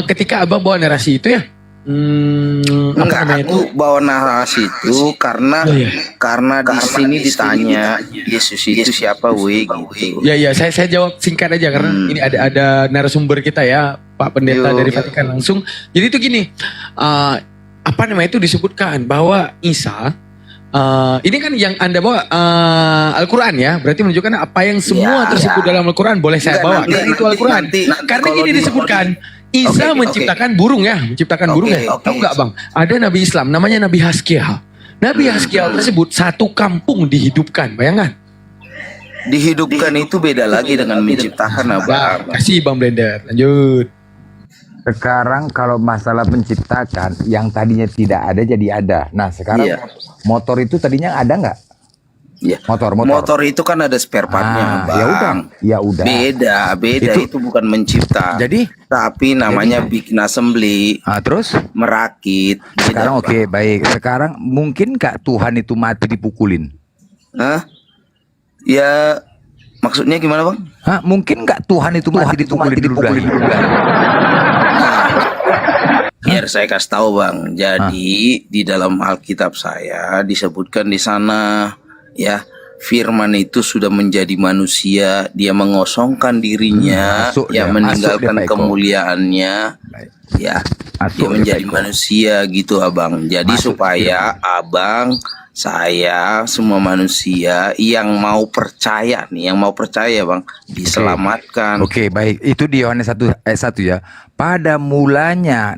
[SPEAKER 7] Ketika Abang bawa narasi itu ya.
[SPEAKER 12] Enggak, aku bawa narasi itu karena
[SPEAKER 7] Oh, iya.
[SPEAKER 12] karena di sini ditanya Yesus itu siapa woi gitu.
[SPEAKER 7] Ya, saya jawab singkat aja karena ini ada narasumber kita ya, Pak Pendeta
[SPEAKER 12] Yo.
[SPEAKER 7] dari Vatikan langsung. Jadi itu gini, apa namanya itu disebutkan bahwa Isa, ini kan yang Anda bawa Al-Quran ya, berarti menunjukkan apa yang semua
[SPEAKER 12] Ya,
[SPEAKER 7] tersebut dalam Al-Quran boleh saya
[SPEAKER 12] Enggak,
[SPEAKER 7] bawa.
[SPEAKER 12] nanti-
[SPEAKER 7] Karena itu Al-Quran.
[SPEAKER 12] nanti
[SPEAKER 7] Karena
[SPEAKER 12] kalau
[SPEAKER 7] gini
[SPEAKER 12] di-
[SPEAKER 7] disebutkan. Isa
[SPEAKER 12] Oke.
[SPEAKER 7] menciptakan burung ya, menciptakan burung ya.
[SPEAKER 12] Oke.
[SPEAKER 7] Tahu nggak Bang? Ada Nabi Islam namanya Nabi Haskiah. Nabi Haskiah tersebut satu kampung dihidupkan, bayangkan.
[SPEAKER 12] Dihidupkan itu beda lagi dengan menciptakan Abang.
[SPEAKER 7] Kasih Bang Blender, lanjut.
[SPEAKER 1] Sekarang kalau masalah menciptakan, yang tadinya tidak ada jadi ada. Nah sekarang
[SPEAKER 12] Iya.
[SPEAKER 1] motor itu tadinya ada nggak?
[SPEAKER 12] Ya.
[SPEAKER 1] Motor.
[SPEAKER 12] Motor itu kan ada spare partnya, Bang.
[SPEAKER 1] Ya udah.
[SPEAKER 12] Beda itu bukan mencipta.
[SPEAKER 1] Jadi?
[SPEAKER 12] Tapi namanya bikin assembly,
[SPEAKER 1] Terus?
[SPEAKER 12] merakit. Beda,
[SPEAKER 1] Sekarang
[SPEAKER 12] Bang.
[SPEAKER 1] oke, baik. Sekarang mungkin nggak Tuhan itu mati dipukulin?
[SPEAKER 12] Hah? Ya, maksudnya gimana bang?
[SPEAKER 1] Hah, mungkin nggak Tuhan itu mati dipukuli di ludahi?
[SPEAKER 12] Biar saya kasih tahu bang. Jadi di dalam Alkitab saya disebutkan di sana ya, firman itu sudah menjadi manusia, dia mengosongkan dirinya,
[SPEAKER 1] masuk
[SPEAKER 12] ya
[SPEAKER 1] dia,
[SPEAKER 12] meninggalkan
[SPEAKER 1] masuk dia, Pak Eko.
[SPEAKER 12] kemuliaannya, ya
[SPEAKER 1] Masuk
[SPEAKER 12] dia
[SPEAKER 1] dia,
[SPEAKER 12] menjadi
[SPEAKER 1] Pak Eko.
[SPEAKER 12] manusia gitu abang. Jadi
[SPEAKER 1] Masuk
[SPEAKER 12] supaya abang, saya, semua manusia yang mau percaya nih, yang mau percaya bang, diselamatkan.
[SPEAKER 1] Oke, baik. Itu di Yohanes 1 ayat 1 ya. Pada mulanya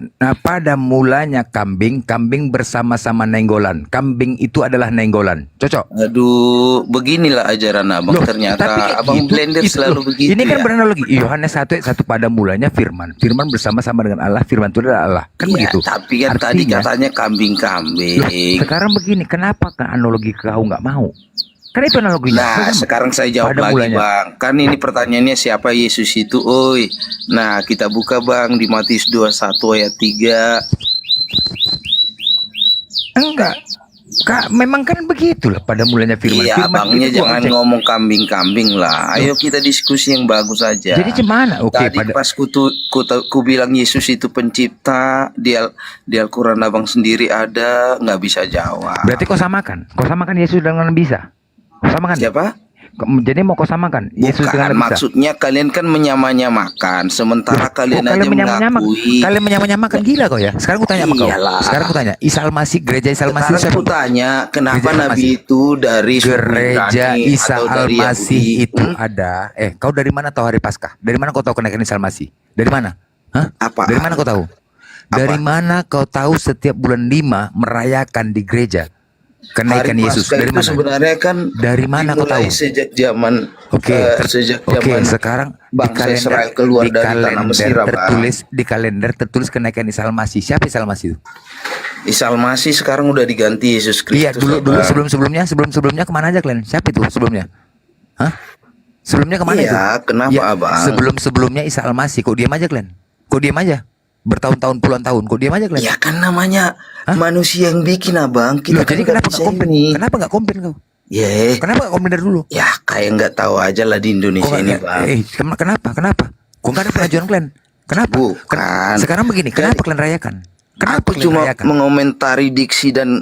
[SPEAKER 1] kambing bersama-sama nenggolan. Kambing itu adalah nenggolan. Cocok?
[SPEAKER 12] Aduh, beginilah ajaran abang. Ternyata abang blender selalu begitu.
[SPEAKER 1] Ini kan
[SPEAKER 12] ya.
[SPEAKER 1] beranalogi. Yohanes 1 ayat 1 pada mulanya firman. Firman bersama-sama dengan Allah. Firman itu adalah Allah. Kan
[SPEAKER 12] Iya,
[SPEAKER 1] begitu.
[SPEAKER 12] tapi kan tadi katanya kambing-kambing.
[SPEAKER 1] Sekarang begini, kenapa kan analogi kau nggak mau? Kan itu analoginya.
[SPEAKER 12] Nah, sekarang saya jawab
[SPEAKER 1] Pada
[SPEAKER 12] lagi
[SPEAKER 1] mulanya.
[SPEAKER 12] bang. Kan ini pertanyaannya siapa Yesus itu? Oi. Nah, kita buka bang di Matius 21 ayat 3.
[SPEAKER 1] Enggak. Kak, memang kan begitulah pada mulanya firman.
[SPEAKER 12] Iya,
[SPEAKER 1] Firman
[SPEAKER 12] abangnya
[SPEAKER 1] itu
[SPEAKER 12] jangan
[SPEAKER 1] cek.
[SPEAKER 12] ngomong kambing-kambing lah. Ayo kita diskusi yang bagus aja.
[SPEAKER 1] Jadi gimana? Oke,
[SPEAKER 12] Tadi
[SPEAKER 1] pada
[SPEAKER 12] pas ku bilang Yesus itu pencipta, di Al-Quran abang sendiri ada, nggak bisa jawab.
[SPEAKER 1] berarti kau samakan. Kau samakan Yesus dengan bisa. Kau samakan.
[SPEAKER 12] Siapa?
[SPEAKER 1] Jadi mau kau samakan Yesus
[SPEAKER 12] Bukan,
[SPEAKER 1] dengan bisa.
[SPEAKER 12] maksudnya kalian kan menyamanyamakan, sementara kalian aja mengakui.
[SPEAKER 1] Kalian menyamanyamakan gila kau ya. Sekarang aku tanya sama kau.
[SPEAKER 12] Iyalah.
[SPEAKER 1] Sekarang aku tanya, Isa Al-Masih, gereja Isa Al-Masih
[SPEAKER 12] Sekarang aku tanya, kenapa
[SPEAKER 1] Gereja
[SPEAKER 12] Nabi
[SPEAKER 1] Al-Masih.
[SPEAKER 12] itu dari suku
[SPEAKER 1] Gereja
[SPEAKER 12] Ibrani
[SPEAKER 1] Isa
[SPEAKER 12] atau dari
[SPEAKER 1] Al-Masih
[SPEAKER 12] Yahudi?
[SPEAKER 1] itu ada. Kau dari mana tahu hari Paskah? Dari mana kau tahu kenaikan Isa Al-Masih? Dari mana? Hah?
[SPEAKER 12] Apa?
[SPEAKER 1] Dari mana kau tahu? Dari mana kau tahu setiap bulan 5 merayakan di gereja kenaikan
[SPEAKER 12] Hari
[SPEAKER 1] Yesus?
[SPEAKER 12] Paskah
[SPEAKER 1] Dari
[SPEAKER 12] itu
[SPEAKER 1] mana?
[SPEAKER 12] sebenarnya kan
[SPEAKER 1] Dari mana kau
[SPEAKER 12] dimulai
[SPEAKER 1] tahu?
[SPEAKER 12] sejak zaman sejak
[SPEAKER 1] Oke,
[SPEAKER 12] zaman
[SPEAKER 1] sekarang
[SPEAKER 12] bangsa Israel keluar dari tanah Mesir, Bang.
[SPEAKER 1] di kalender tertulis kenaikan Isa Al-Masih. Siapa Isa Al-Masih itu?
[SPEAKER 12] Isa Al-Masih sekarang udah diganti Yesus Kristus.
[SPEAKER 1] Iya, dulu
[SPEAKER 12] Bang.
[SPEAKER 1] sebelum-sebelumnya kemana aja kalian? Siapa itu sebelumnya? Hah? Sebelumnya kemana itu?
[SPEAKER 12] Iya, kenapa, Abang?
[SPEAKER 1] Sebelum-sebelumnya Isa Al-Masih, kok diam aja kalian? Kok diam aja? Bertahun-tahun puluhan tahun, kok diam aja kalian?
[SPEAKER 12] Ya kan namanya manusia yang bikin abang.
[SPEAKER 1] Loh,
[SPEAKER 12] Kita
[SPEAKER 1] jadi
[SPEAKER 12] kan
[SPEAKER 1] kenapa
[SPEAKER 12] nggak
[SPEAKER 1] nggak
[SPEAKER 12] bisa
[SPEAKER 1] komplain?
[SPEAKER 12] ini.
[SPEAKER 1] Kenapa nggak komplain kau?
[SPEAKER 12] Ya,
[SPEAKER 1] Kenapa nggak komplain dari dulu?
[SPEAKER 12] ya kayak nggak tahu aja lah di Indonesia ini bang.
[SPEAKER 1] Kenapa? Kok nggak ada pengajuan kalian? Kenapa?
[SPEAKER 12] Bukan.
[SPEAKER 1] Sekarang begini, kenapa kalian rayakan? Kenapa
[SPEAKER 12] Aku
[SPEAKER 1] kalian
[SPEAKER 12] cuma
[SPEAKER 1] rayakan?
[SPEAKER 12] mengomentari diksi dan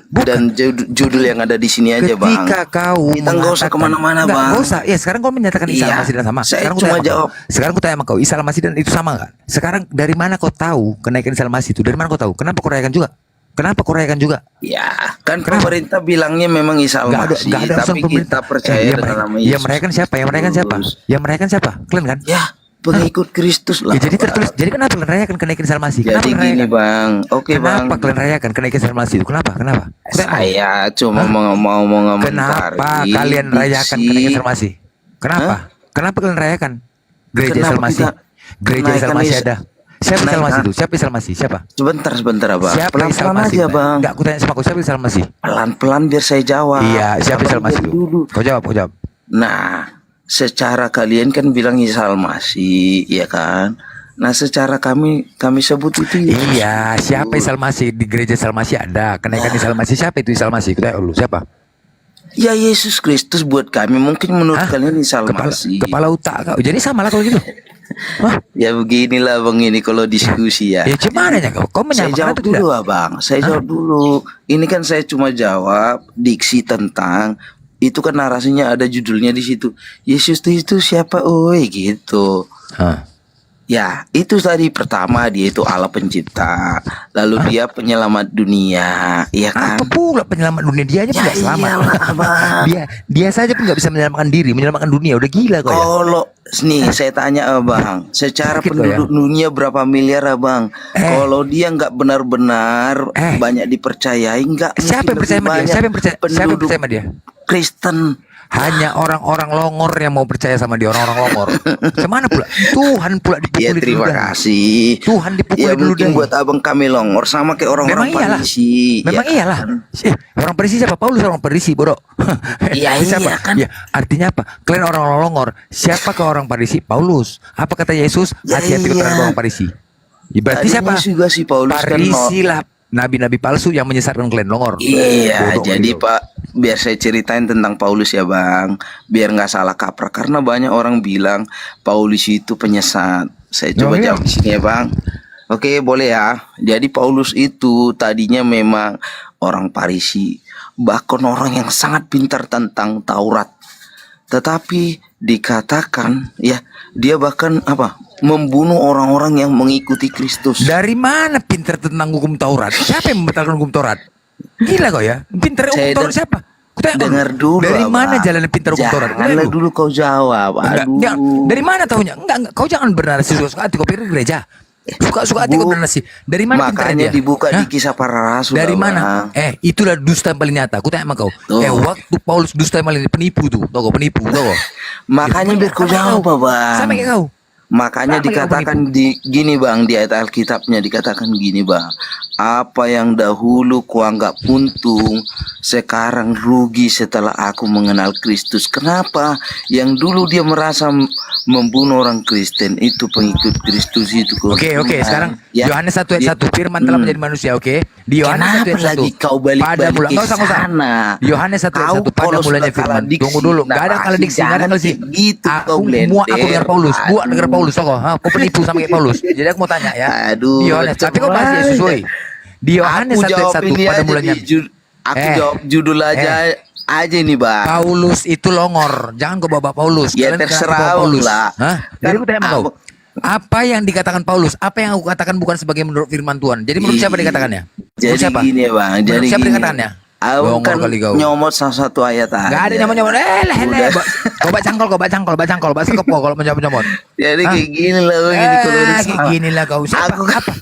[SPEAKER 12] judul yang ada di sini aja bang.
[SPEAKER 1] Ketika kau
[SPEAKER 12] Kita nggak usah
[SPEAKER 1] mengatakan-
[SPEAKER 12] kemana-mana
[SPEAKER 1] Nggak,
[SPEAKER 12] bang.
[SPEAKER 1] nggak usah. Ya sekarang kau menyatakan Isa
[SPEAKER 12] Iya,
[SPEAKER 1] Al-Masih dan sama.
[SPEAKER 12] saya
[SPEAKER 1] Sekarang aku
[SPEAKER 12] cuma
[SPEAKER 1] tanya sama kau.
[SPEAKER 12] jawab.
[SPEAKER 1] Sekarang aku tanya sama kau, Isa Al-Masih dan itu sama nggak? Sekarang dari mana kau tahu kenaikan Isa Al-Masih itu? Dari mana kau tahu? Kenapa kau rayakan juga? Kenapa kau rayakan juga?
[SPEAKER 12] Ya kan pemerintah bilangnya memang Isa Al-Masih,
[SPEAKER 1] nggak ada urusan
[SPEAKER 12] tapi
[SPEAKER 1] pemerintah.
[SPEAKER 12] kita percaya dengan nama
[SPEAKER 1] Yang
[SPEAKER 12] Yesus.
[SPEAKER 1] merayakan siapa? Yang merayakan siapa?
[SPEAKER 12] Terus.
[SPEAKER 1] Yang merayakan siapa? Kalian kan?
[SPEAKER 12] Ya pengikut Kristus lah.
[SPEAKER 1] Ya, jadi
[SPEAKER 12] Bang.
[SPEAKER 1] tertulis. Jadi kenapa kalian rayakan kenaikan Isa Al-Masih? Kenapa
[SPEAKER 12] Jadi
[SPEAKER 1] kalian
[SPEAKER 12] gini
[SPEAKER 1] rayakan?
[SPEAKER 12] bang, oke bang.
[SPEAKER 1] Kenapa kalian rayakan kenaikan Isa Al-Masih itu? Kenapa? Kenapa?
[SPEAKER 12] Saya cuma mau mengomentari.
[SPEAKER 1] Kenapa kalian rayakan
[SPEAKER 12] diksi.
[SPEAKER 1] kenaikan Isa Al-Masih? Kenapa? Kenapa kalian rayakan gereja Isa
[SPEAKER 12] Kenapa
[SPEAKER 1] Al-Masih?
[SPEAKER 12] kita
[SPEAKER 1] Gereja Isa
[SPEAKER 12] kenaikan
[SPEAKER 1] Al-Masih
[SPEAKER 12] Isa-
[SPEAKER 1] ada. Siapa Isa
[SPEAKER 12] kenaikan-
[SPEAKER 1] Al-Masih itu? Siapa Isa Al-Masih? Siapa?
[SPEAKER 12] Sebentar abang.
[SPEAKER 1] Siapa Isa
[SPEAKER 12] Pelan-pelan
[SPEAKER 1] Al-Masih?
[SPEAKER 12] aja bang.
[SPEAKER 1] Enggak, aku tanya sama aku, siapa Isa Al-Masih?
[SPEAKER 12] Pelan-pelan biar saya jawab.
[SPEAKER 1] Iya, siapa Isa
[SPEAKER 12] Abang
[SPEAKER 1] Al-Masih
[SPEAKER 12] diam
[SPEAKER 1] itu?
[SPEAKER 12] dulu.
[SPEAKER 1] Kau jawab.
[SPEAKER 12] Nah, secara kalian kan bilang Isa Al-Masih, ya kan? Nah, secara kami sebut itu Yesus.
[SPEAKER 1] Iya, siapa Isa Al-Masih? Di gereja Isa Al-Masih ada. Kenaikan Isa Al-Masih, siapa itu Isa Al-Masih? Kita dulu, siapa?
[SPEAKER 12] Ya Yesus Kristus buat kami. Mungkin menurut kalian Isa Al-Masih.
[SPEAKER 1] Kepala otak kau. Jadi sama lah kalau gitu. Hah?
[SPEAKER 12] Ya beginilah bang ini kalau diskusi ya.
[SPEAKER 1] Ya gimana ya kau? Kau
[SPEAKER 12] Saya
[SPEAKER 1] menyamakan
[SPEAKER 12] jawab
[SPEAKER 1] atau tidak?
[SPEAKER 12] dulu abang. Saya jawab dulu. Ini kan saya cuma jawab diksi tentang itu kan narasinya ada judulnya di situ. Yesus itu siapa? Oi gitu.
[SPEAKER 1] Hah.
[SPEAKER 12] Ya, itu tadi pertama dia itu Allah pencipta, lalu dia penyelamat dunia, ya kan?
[SPEAKER 1] Apa pula penyelamat dunia? Dia aja
[SPEAKER 12] Ya
[SPEAKER 1] tidak selamat.
[SPEAKER 12] iyalah, Abang.
[SPEAKER 1] dia saja pun nggak bisa menyelamatkan diri, menyelamatkan dunia. Udah gila kau ya.
[SPEAKER 12] Kalau nih saya tanya abang, secara
[SPEAKER 1] Sakit kau
[SPEAKER 12] penduduk dunia berapa miliar abang? Kalau dia nggak benar-benar banyak dipercayai, nggak
[SPEAKER 1] Siapa yang
[SPEAKER 12] mungkin
[SPEAKER 1] percaya
[SPEAKER 12] lebih
[SPEAKER 1] sama dia?
[SPEAKER 12] banyak
[SPEAKER 1] Siapa yang percaya
[SPEAKER 12] penduduk
[SPEAKER 1] sama dia?
[SPEAKER 12] Kristen.
[SPEAKER 1] Hanya orang-orang longor yang mau percaya sama dia, orang-orang longor. Kemana pula? Tuhan pula dipukuli
[SPEAKER 12] Ya terima
[SPEAKER 1] dulu dah.
[SPEAKER 12] kasih.
[SPEAKER 1] Tuhan dipukuli
[SPEAKER 12] Ya
[SPEAKER 1] dulu
[SPEAKER 12] mungkin
[SPEAKER 1] dah.
[SPEAKER 12] buat abang kami longor sama kayak orang-orang
[SPEAKER 1] Memang iyalah.
[SPEAKER 12] Farisi.
[SPEAKER 1] Memang
[SPEAKER 12] ya
[SPEAKER 1] iyalah. Orang Parisi siapa? Paulus orang Parisi, bodoh.
[SPEAKER 12] Iya,
[SPEAKER 1] Siapa?
[SPEAKER 12] iya kan.
[SPEAKER 1] Ya, artinya apa? Kalian orang longor. Siapa ke orang Parisi? Paulus. Apa kata Yesus?
[SPEAKER 12] Ya,
[SPEAKER 1] Hati-hati
[SPEAKER 12] iya.
[SPEAKER 1] kepada orang Parisi. Ya, berarti
[SPEAKER 12] Tadinya
[SPEAKER 1] siapa?
[SPEAKER 12] juga si Paulus kan
[SPEAKER 1] Parisi lah. Nabi-nabi palsu yang menyesatkan kalian longor.
[SPEAKER 12] Iya,
[SPEAKER 1] Bodoh
[SPEAKER 12] jadi
[SPEAKER 1] kali kau.
[SPEAKER 12] Pak biar saya ceritain tentang Paulus ya bang, biar nggak salah kaprah karena banyak orang bilang Paulus itu penyesat. Saya coba
[SPEAKER 1] iya.
[SPEAKER 12] jawab di sini ya bang. Oke boleh ya. Jadi Paulus itu tadinya memang orang Farisi, bahkan orang yang sangat pintar tentang Taurat. Tetapi dikatakan ya dia bahkan membunuh orang-orang yang mengikuti Kristus.
[SPEAKER 1] Dari mana pinter tentang hukum Taurat? Siapa yang membatalkan hukum Taurat? Gila kau ya. Pinter hukum
[SPEAKER 12] Saya
[SPEAKER 1] Taurat siapa? Kutanya
[SPEAKER 12] dengar dulu.
[SPEAKER 1] Dari
[SPEAKER 12] Abang.
[SPEAKER 1] mana jalan pinter hukum Taurat? Kutanya
[SPEAKER 12] Janganlah dulu kau jawab.
[SPEAKER 1] Enggak,
[SPEAKER 12] Aduh.
[SPEAKER 1] enggak. Dari mana tahunya? Enggak, kau jangan bernarasi suka hati kau pikir gereja. Suka hati kau bernarasi. Dari mana pinternya
[SPEAKER 12] Makanya
[SPEAKER 1] dia?
[SPEAKER 12] dibuka
[SPEAKER 1] Hah?
[SPEAKER 12] di Kisah Para Rasul.
[SPEAKER 1] Dari
[SPEAKER 12] Abang.
[SPEAKER 1] mana? Itulah dusta yang paling nyata. Aku tanya sama kau.
[SPEAKER 12] Tuh.
[SPEAKER 1] Waktu Paulus dusta yang paling penipu tuh. Tahu kau penipu, tahu kau?
[SPEAKER 12] Makanya biar kau jawab, Bang.
[SPEAKER 1] Sama kayak kau.
[SPEAKER 12] Makanya
[SPEAKER 1] Sama kayak
[SPEAKER 12] dikatakan gini bang, di ayat Alkitabnya dikatakan gini bang, apa yang dahulu kuanggap untung sekarang rugi setelah aku mengenal Kristus. Kenapa? Yang dulu dia merasa membunuh orang Kristen itu pengikut Kristus itu.
[SPEAKER 1] Oke, sekarang
[SPEAKER 12] Ya.
[SPEAKER 1] Yohanes 1 ayat 1 firman telah menjadi manusia, oke? Di Yohanes 1 ayat 1.
[SPEAKER 12] Kenapa lagi kau balik-balik ke
[SPEAKER 1] Nggak usah.
[SPEAKER 12] sana?
[SPEAKER 1] Yohanes 1 ayat
[SPEAKER 12] Kau
[SPEAKER 1] 1 pada
[SPEAKER 12] polos
[SPEAKER 1] mulanya
[SPEAKER 12] bakal
[SPEAKER 1] firman.
[SPEAKER 12] diksi,
[SPEAKER 1] Tunggu dulu, enggak ada
[SPEAKER 12] narasi,
[SPEAKER 1] kala diksi, enggak ada kala diksi.
[SPEAKER 12] jangan gitu kau
[SPEAKER 1] Aku
[SPEAKER 12] blender.
[SPEAKER 1] dengar Paulus, gua dengar Paulus kok. Kau penipu sama kayak Paulus. Jadi aku mau tanya ya.
[SPEAKER 12] Aduh,
[SPEAKER 1] Di Yohanes, tapi kau bahas Yesus woi. Di Yohanes 1 ayat 1 pada mulanya.
[SPEAKER 12] Aku jawab judul aja nih bang.
[SPEAKER 1] Paulus itu longor. Jangan kau bawa Paulus.
[SPEAKER 12] Ya,
[SPEAKER 1] Kalian
[SPEAKER 12] terserah
[SPEAKER 1] kenapa bawa Paulus.
[SPEAKER 12] lah.
[SPEAKER 1] Hah? Jadi aku tanya sama kau.
[SPEAKER 12] Aku-
[SPEAKER 1] Apa yang dikatakan Paulus? Apa yang aku katakan bukan sebagai menurut firman Tuhan. Jadi menurut siapa dikatakannya? Menurut
[SPEAKER 12] Jadi
[SPEAKER 1] siapa?
[SPEAKER 12] gini ya bang. Jadi
[SPEAKER 1] Menurut siapa
[SPEAKER 12] gini.
[SPEAKER 1] dikatakannya?
[SPEAKER 12] Abang
[SPEAKER 1] Bongol
[SPEAKER 12] kan
[SPEAKER 1] kali kau.
[SPEAKER 12] nyomot salah satu ayat aja.
[SPEAKER 1] Gak ada nyomot-nyomot.
[SPEAKER 12] Udah.
[SPEAKER 1] Kau baca cangkol. Bahasa kepo kalau menyomot-nyomot.
[SPEAKER 12] Jadi
[SPEAKER 1] Hah?
[SPEAKER 12] kayak gini lah bang. Ini kalau udah
[SPEAKER 1] Kayak
[SPEAKER 12] salah.
[SPEAKER 1] gini lah kau. Siapa?
[SPEAKER 12] Aku
[SPEAKER 1] Apa?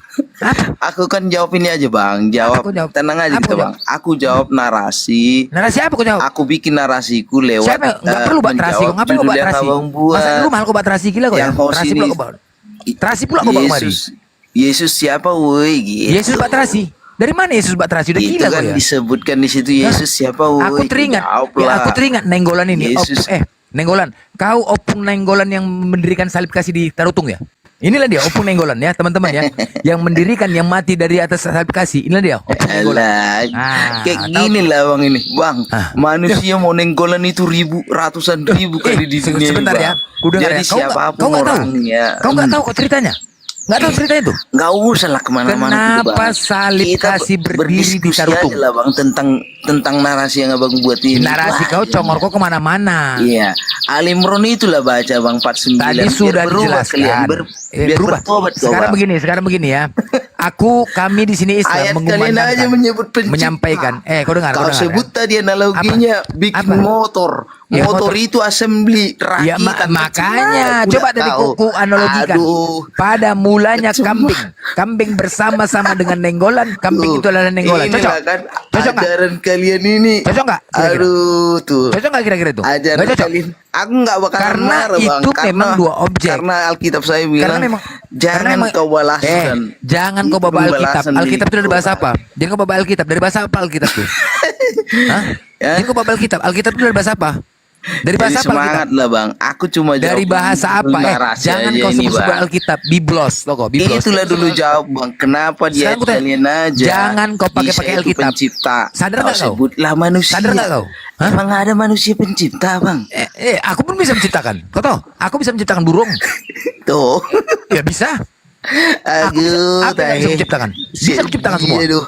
[SPEAKER 12] Aku kan jawab ini aja bang.
[SPEAKER 1] Apa kau jawab?
[SPEAKER 12] Tenang aja
[SPEAKER 1] Apa
[SPEAKER 12] gitu
[SPEAKER 1] kau
[SPEAKER 12] bang. Aku jawab narasi.
[SPEAKER 1] Narasi apa kau jawab?
[SPEAKER 12] Aku bikin narasiku lewat.
[SPEAKER 1] Siapa? Gak perlu buat terasi. Kau ngapain kau buat terasi? Masa lu mahal kau buat terasi gila kau ya?
[SPEAKER 12] Yang kau
[SPEAKER 1] Terasi
[SPEAKER 12] sini.
[SPEAKER 1] pula kau bawa. Terasi pula kau bawa kemari.
[SPEAKER 12] Yesus siapa woi gitu.
[SPEAKER 1] Yesus buat terasi. Dari mana Yesus buat terasi? Udah
[SPEAKER 12] Itu
[SPEAKER 1] gila
[SPEAKER 12] kan
[SPEAKER 1] kau ya?
[SPEAKER 12] disebutkan di situ Yesus siapa woi.
[SPEAKER 1] Aku teringat. Aku teringat nenggolan ini.
[SPEAKER 12] Yesus.
[SPEAKER 1] Nenggolan. Kau opung nenggolan yang mendirikan salib kasih di Tarutung ya? Inilah dia opung nenggolan ya teman-teman ya. Yang mendirikan yang mati dari atas salib kasih. Inilah dia opung nenggolan.
[SPEAKER 12] Alah, kayak gini lah bang ini bang. Manusia mau nenggolan itu ratusan ribu kali di dunia ini,
[SPEAKER 1] Sebentar
[SPEAKER 12] Bang.
[SPEAKER 1] ya. Kudengar
[SPEAKER 12] Jadi
[SPEAKER 1] ya. Kau
[SPEAKER 12] siapapun
[SPEAKER 1] nggak tahu.
[SPEAKER 12] orangnya.
[SPEAKER 1] Kau nggak tahu kok ceritanya? Nggak tahu ceritanya itu?
[SPEAKER 12] Nggak usah lah kemana-mana.
[SPEAKER 1] Kenapa
[SPEAKER 12] dulu, Bang.
[SPEAKER 1] salib
[SPEAKER 12] Kita
[SPEAKER 1] kasih berdiri di
[SPEAKER 12] berdiskusi
[SPEAKER 1] Tarutung?
[SPEAKER 12] aja lah bang tentang narasi yang abang buat ini.
[SPEAKER 1] Narasi
[SPEAKER 12] Wah,
[SPEAKER 1] kau congor kau kemana-mana.
[SPEAKER 12] Iya, Ali Imran itulah baca bang 49.
[SPEAKER 1] Tadi
[SPEAKER 12] Biar
[SPEAKER 1] sudah
[SPEAKER 12] berubah
[SPEAKER 1] dijelaskan.
[SPEAKER 12] kalian, biar
[SPEAKER 1] Berubah.
[SPEAKER 12] bertobat kau,
[SPEAKER 1] Sekarang
[SPEAKER 12] Bang.
[SPEAKER 1] begini ya. Kami di sini Islam
[SPEAKER 12] Ayat kalian aja menyebut pencipta.
[SPEAKER 1] menyampaikan. Kau dengar,
[SPEAKER 12] Kau
[SPEAKER 1] kau dengar.
[SPEAKER 12] sebut tadi analoginya bikin
[SPEAKER 1] Apa?
[SPEAKER 12] motor.
[SPEAKER 1] Ya,
[SPEAKER 12] motor
[SPEAKER 1] motor.
[SPEAKER 12] itu assembly
[SPEAKER 1] Ya
[SPEAKER 12] rakitan.
[SPEAKER 1] makanya
[SPEAKER 12] Udah
[SPEAKER 1] coba tadi
[SPEAKER 12] tahu.
[SPEAKER 1] ku analogikan.
[SPEAKER 12] Aduh.
[SPEAKER 1] Pada mulanya kambing bersama-sama dengan nenggolan. Kambing itu adalah nenggolan.
[SPEAKER 12] Inilah
[SPEAKER 1] Cocok?
[SPEAKER 12] kan
[SPEAKER 1] Cocok nggak?
[SPEAKER 12] ajaran kalian ini.
[SPEAKER 1] Cocok nggak? Kira-kira?
[SPEAKER 12] Aduh tuh.
[SPEAKER 1] Cocok nggak kira-kira itu?
[SPEAKER 12] Ajaran
[SPEAKER 1] Nggak cocok.
[SPEAKER 12] kalian. Aku nggak bakal
[SPEAKER 1] Karena
[SPEAKER 12] marah, Bang.
[SPEAKER 1] itu memang dua objek.
[SPEAKER 12] Karena Alkitab saya bilang jangan kau balaskan.
[SPEAKER 1] Jangan kau bawa Alkitab. Alkitab itu dari bahasa apa? Jangan kau bawa Alkitab. Dari bahasa apa Alkitab itu? Hah? Jangan kau bawa Alkitab. Alkitab itu dari bahasa apa? Dari bahasa
[SPEAKER 12] Jadi
[SPEAKER 1] apa Alkitab?
[SPEAKER 12] semangat lah bang. Aku cuma jawab
[SPEAKER 1] Dari bahasa apa?
[SPEAKER 12] narasi
[SPEAKER 1] Jangan
[SPEAKER 12] aja
[SPEAKER 1] kau
[SPEAKER 12] ini,
[SPEAKER 1] sebut
[SPEAKER 12] Bang.
[SPEAKER 1] Alkitab. Biblos, loh kok. Biblos.
[SPEAKER 12] Itulah dulu jawab bang. Kenapa dia
[SPEAKER 1] Sekarang aku tanya,
[SPEAKER 12] kalian aja?
[SPEAKER 1] jangan kau pakai
[SPEAKER 12] Isa itu
[SPEAKER 1] Alkitab.
[SPEAKER 12] Pencipta.
[SPEAKER 1] Sadar nggak kau?
[SPEAKER 12] Sebutlah manusia.
[SPEAKER 1] Sadar nggak kau? Hah?
[SPEAKER 12] Emang ada manusia pencipta bang?
[SPEAKER 1] Aku pun bisa menciptakan. Kau tahu? Aku bisa menciptakan burung.
[SPEAKER 12] Tuh.
[SPEAKER 1] Ya bisa. Aku
[SPEAKER 12] Aduh,
[SPEAKER 1] nggak bisa menciptakan. Bisa menciptakan semua.
[SPEAKER 12] Aduh.